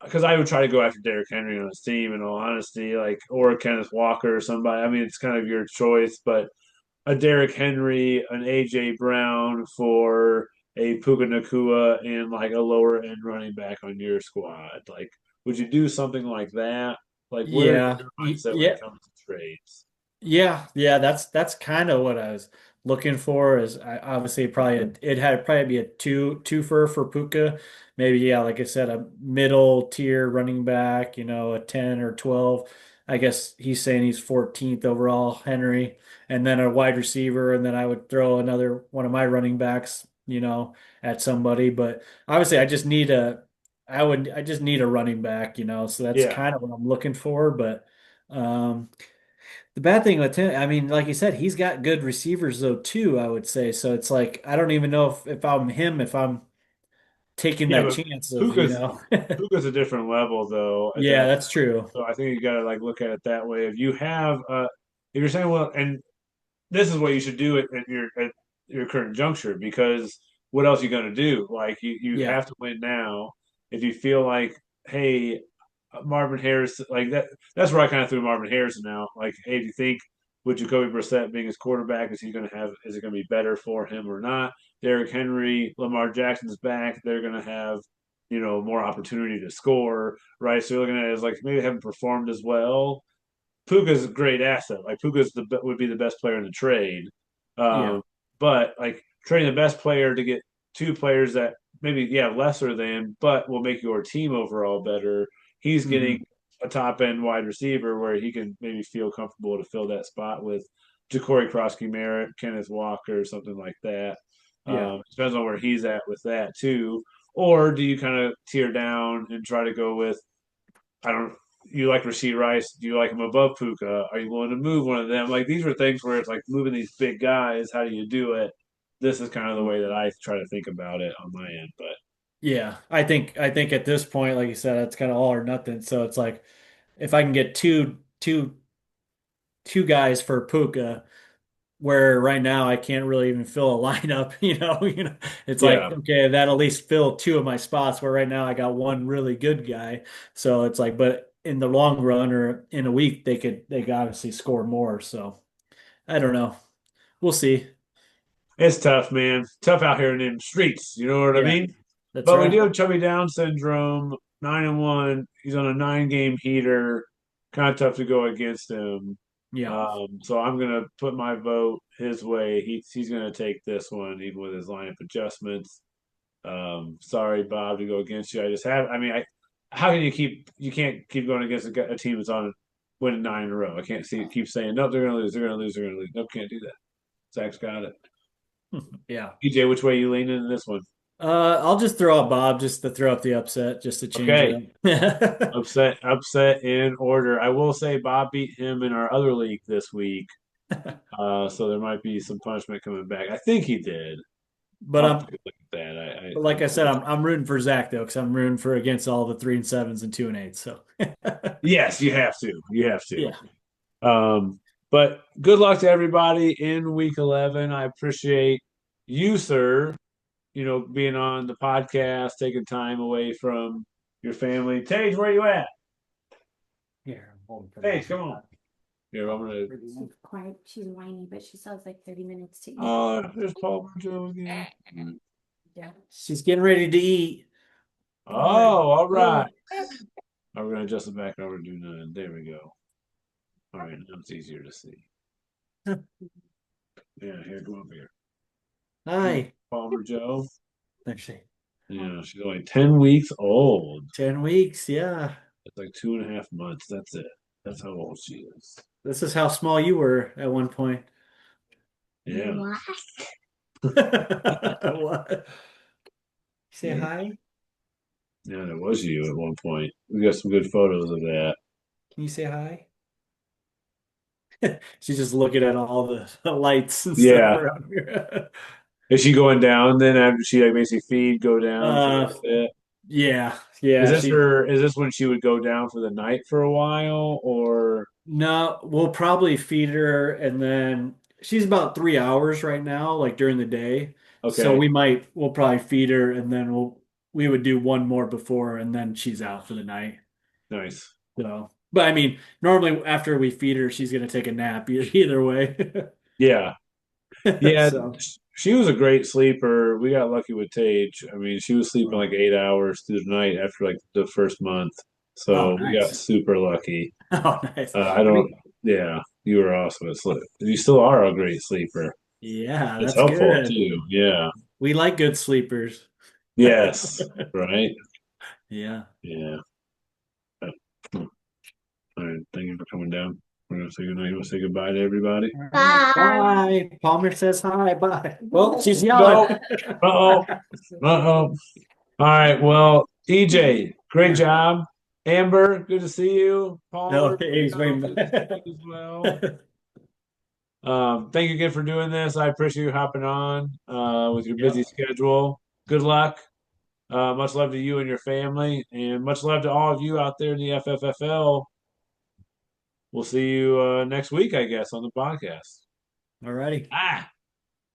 [SPEAKER 1] Because I would try to go after Derrick Henry on his team, in all honesty, like or Kenneth Walker or somebody. I mean, it's kind of your choice, but a Derrick Henry, an AJ Brown for a Puka Nakua, and like a lower end running back on your squad. Like, would you do something like that? Like, where's
[SPEAKER 2] Yeah.
[SPEAKER 1] your mindset when
[SPEAKER 2] Yeah.
[SPEAKER 1] it comes to trades?
[SPEAKER 2] Yeah, that's kind of what I was looking for. Is I obviously probably it had probably be a two for Puka, maybe yeah, like I said, a middle tier running back, a 10 or 12. I guess he's saying he's 14th overall, Henry, and then a wide receiver, and then I would throw another one of my running backs, at somebody. But obviously, I just need a running back, so that's
[SPEAKER 1] Yeah,
[SPEAKER 2] kind of what I'm looking for, but. The bad thing with him, I mean, like you said, he's got good receivers though too, I would say. So it's like I don't even know if I'm him, if I'm taking
[SPEAKER 1] yeah,
[SPEAKER 2] that
[SPEAKER 1] but
[SPEAKER 2] chance of,
[SPEAKER 1] Puka's Puka's a different level though at
[SPEAKER 2] Yeah,
[SPEAKER 1] that
[SPEAKER 2] that's true.
[SPEAKER 1] So I think you got to like look at it that way. If you have, if you're saying, well, and this is what you should do at your current juncture because what else are you going to do? Like you
[SPEAKER 2] Yeah.
[SPEAKER 1] have to win now. If you feel like, hey, Marvin Harris, like that, that's where I kind of threw Marvin Harrison out. Like, hey, do you think with Jacoby Brissett being his quarterback, is it going to be better for him or not? Derrick Henry, Lamar Jackson's back. They're going to have, more opportunity to score, right? So you're looking at it as like maybe they haven't performed as well. Puka's a great asset. Like Puka's would be the best player in the trade.
[SPEAKER 2] Yeah.
[SPEAKER 1] Um, but like trading the best player to get two players that maybe lesser than, but will make your team overall better. He's
[SPEAKER 2] Hmm.
[SPEAKER 1] getting a top end wide receiver where he can maybe feel comfortable to fill that spot with Ja'Cory Cross-Merritt, Kenneth Walker, something like that.
[SPEAKER 2] Yeah.
[SPEAKER 1] Depends on where he's at with that too. Or do you kind of tear down and try to go with I don't. You like Rasheed Rice? Do you like him above Puka? Are you willing to move one of them? Like these are things where it's like moving these big guys. How do you do it? This is kind of the way that I try to think about it on my end. But
[SPEAKER 2] Yeah. I think at this point, like you said, it's kind of all or nothing. So it's like if I can get two guys for Puka, where right now I can't really even fill a lineup, it's like,
[SPEAKER 1] yeah,
[SPEAKER 2] okay, that at least fill two of my spots where right now I got one really good guy. So it's like, but in the long run or in a week, they could obviously score more. So I don't know. We'll see.
[SPEAKER 1] it's tough, man. Tough out here in them streets. You know what I
[SPEAKER 2] Yeah,
[SPEAKER 1] mean?
[SPEAKER 2] that's
[SPEAKER 1] But we do
[SPEAKER 2] right.
[SPEAKER 1] have Chubby Down syndrome. 9-1. He's on a 9 game heater. Kind of tough to go against him.
[SPEAKER 2] Yeah.
[SPEAKER 1] So I'm gonna put my vote his way. He's gonna take this one, even with his lineup adjustments. Sorry, Bob, to go against you. I just have. I mean, how can you keep? You can't keep going against a team that's on winning 9 in a row. I can't see keep saying nope. They're going to lose. They're going to lose. They're going to lose. Nope, can't do that. Zach's got it.
[SPEAKER 2] Yeah.
[SPEAKER 1] EJ, which way you leaning in this one?
[SPEAKER 2] I'll just throw out Bob just to throw up the upset, just to change it
[SPEAKER 1] Okay,
[SPEAKER 2] up.
[SPEAKER 1] upset in order. I will say Bob beat him in our other league this week, so there might be some punishment coming back. I think he did.
[SPEAKER 2] But
[SPEAKER 1] I'll have to
[SPEAKER 2] I'm
[SPEAKER 1] look at that.
[SPEAKER 2] But like I
[SPEAKER 1] I'll
[SPEAKER 2] said, I'm rooting for Zach though, because I'm rooting for against all the 3-7s and 2-8s. So
[SPEAKER 1] yes, you have to. You have to.
[SPEAKER 2] yeah,
[SPEAKER 1] But good luck to everybody in week 11. I appreciate you, sir, being on the podcast, taking time away from your family. Tage, where you at?
[SPEAKER 2] here, I'm holding for
[SPEAKER 1] Tage,
[SPEAKER 2] that.
[SPEAKER 1] come on. Here, I'm gonna.
[SPEAKER 3] She's quiet. She's whiny, but she still has like 30 minutes to eat.
[SPEAKER 1] Oh, there's Paul Joe again.
[SPEAKER 3] Yeah.
[SPEAKER 2] She's getting ready to eat.
[SPEAKER 1] Oh,
[SPEAKER 2] All right.
[SPEAKER 1] all right.
[SPEAKER 2] Oh,
[SPEAKER 1] Oh, we're gonna adjust it back over to do none. There we go. All right, now it's easier to see. Yeah, here, come over here. Come on,
[SPEAKER 2] hi.
[SPEAKER 1] Palmer Joe.
[SPEAKER 2] Let's see.
[SPEAKER 1] Yeah, she's only 10 weeks old.
[SPEAKER 2] 10 weeks. Yeah.
[SPEAKER 1] It's like 2.5 months. That's it. That's how old she is.
[SPEAKER 2] This is how small you were at one point.
[SPEAKER 1] Yeah.
[SPEAKER 2] What? Say hi.
[SPEAKER 1] Yeah, that was you at one point. We got some good photos of that.
[SPEAKER 2] Can you say hi? She's just looking at all the lights and stuff
[SPEAKER 1] Yeah.
[SPEAKER 2] around here.
[SPEAKER 1] Is she going down then after she like makes you feed, go down for a
[SPEAKER 2] Uh,
[SPEAKER 1] little bit?
[SPEAKER 2] yeah, yeah. She
[SPEAKER 1] Is this when she would go down for the night for a while or
[SPEAKER 2] No, we'll probably feed her and then she's about 3 hours right now, like during the day. So
[SPEAKER 1] Okay,
[SPEAKER 2] we'll probably feed her and then we would do one more before and then she's out for the night.
[SPEAKER 1] nice.
[SPEAKER 2] So, but I mean, normally after we feed her, she's gonna take a nap either way.
[SPEAKER 1] Yeah, yeah.
[SPEAKER 2] So,
[SPEAKER 1] She was a great sleeper. We got lucky with Tage. I mean, she was sleeping like
[SPEAKER 2] oh,
[SPEAKER 1] 8 hours through the night after like the first month.
[SPEAKER 2] oh,
[SPEAKER 1] So we got
[SPEAKER 2] nice.
[SPEAKER 1] super lucky.
[SPEAKER 2] Oh, nice.
[SPEAKER 1] I
[SPEAKER 2] I
[SPEAKER 1] don't.
[SPEAKER 2] mean,
[SPEAKER 1] Yeah, you were awesome at sleep. You still are a great sleeper.
[SPEAKER 2] yeah,
[SPEAKER 1] It's
[SPEAKER 2] that's
[SPEAKER 1] helpful
[SPEAKER 2] good.
[SPEAKER 1] too. Yeah.
[SPEAKER 2] We like good sleepers.
[SPEAKER 1] Yes. Right.
[SPEAKER 2] Yeah.
[SPEAKER 1] Yeah. All right. Thank you for coming down. We're gonna say goodnight. We'll say goodbye to everybody.
[SPEAKER 2] All right.
[SPEAKER 3] Bye.
[SPEAKER 2] Bye. Palmer says hi. Bye. Well, she's yelling.
[SPEAKER 1] No. Uh-oh. Uh-oh. All right. Well, EJ, great
[SPEAKER 2] Yeah.
[SPEAKER 1] job. Amber, good to see you.
[SPEAKER 2] No,
[SPEAKER 1] Palmer,
[SPEAKER 2] he's
[SPEAKER 1] good
[SPEAKER 2] waiting.
[SPEAKER 1] to see you as well. Thank you again for doing this. I appreciate you hopping on with your busy
[SPEAKER 2] Yep.
[SPEAKER 1] schedule. Good luck. Much love to you and your family, and much love to all of you out there in the FFFL. We'll see you next week, I guess, on the podcast.
[SPEAKER 2] Alrighty.
[SPEAKER 1] Ah.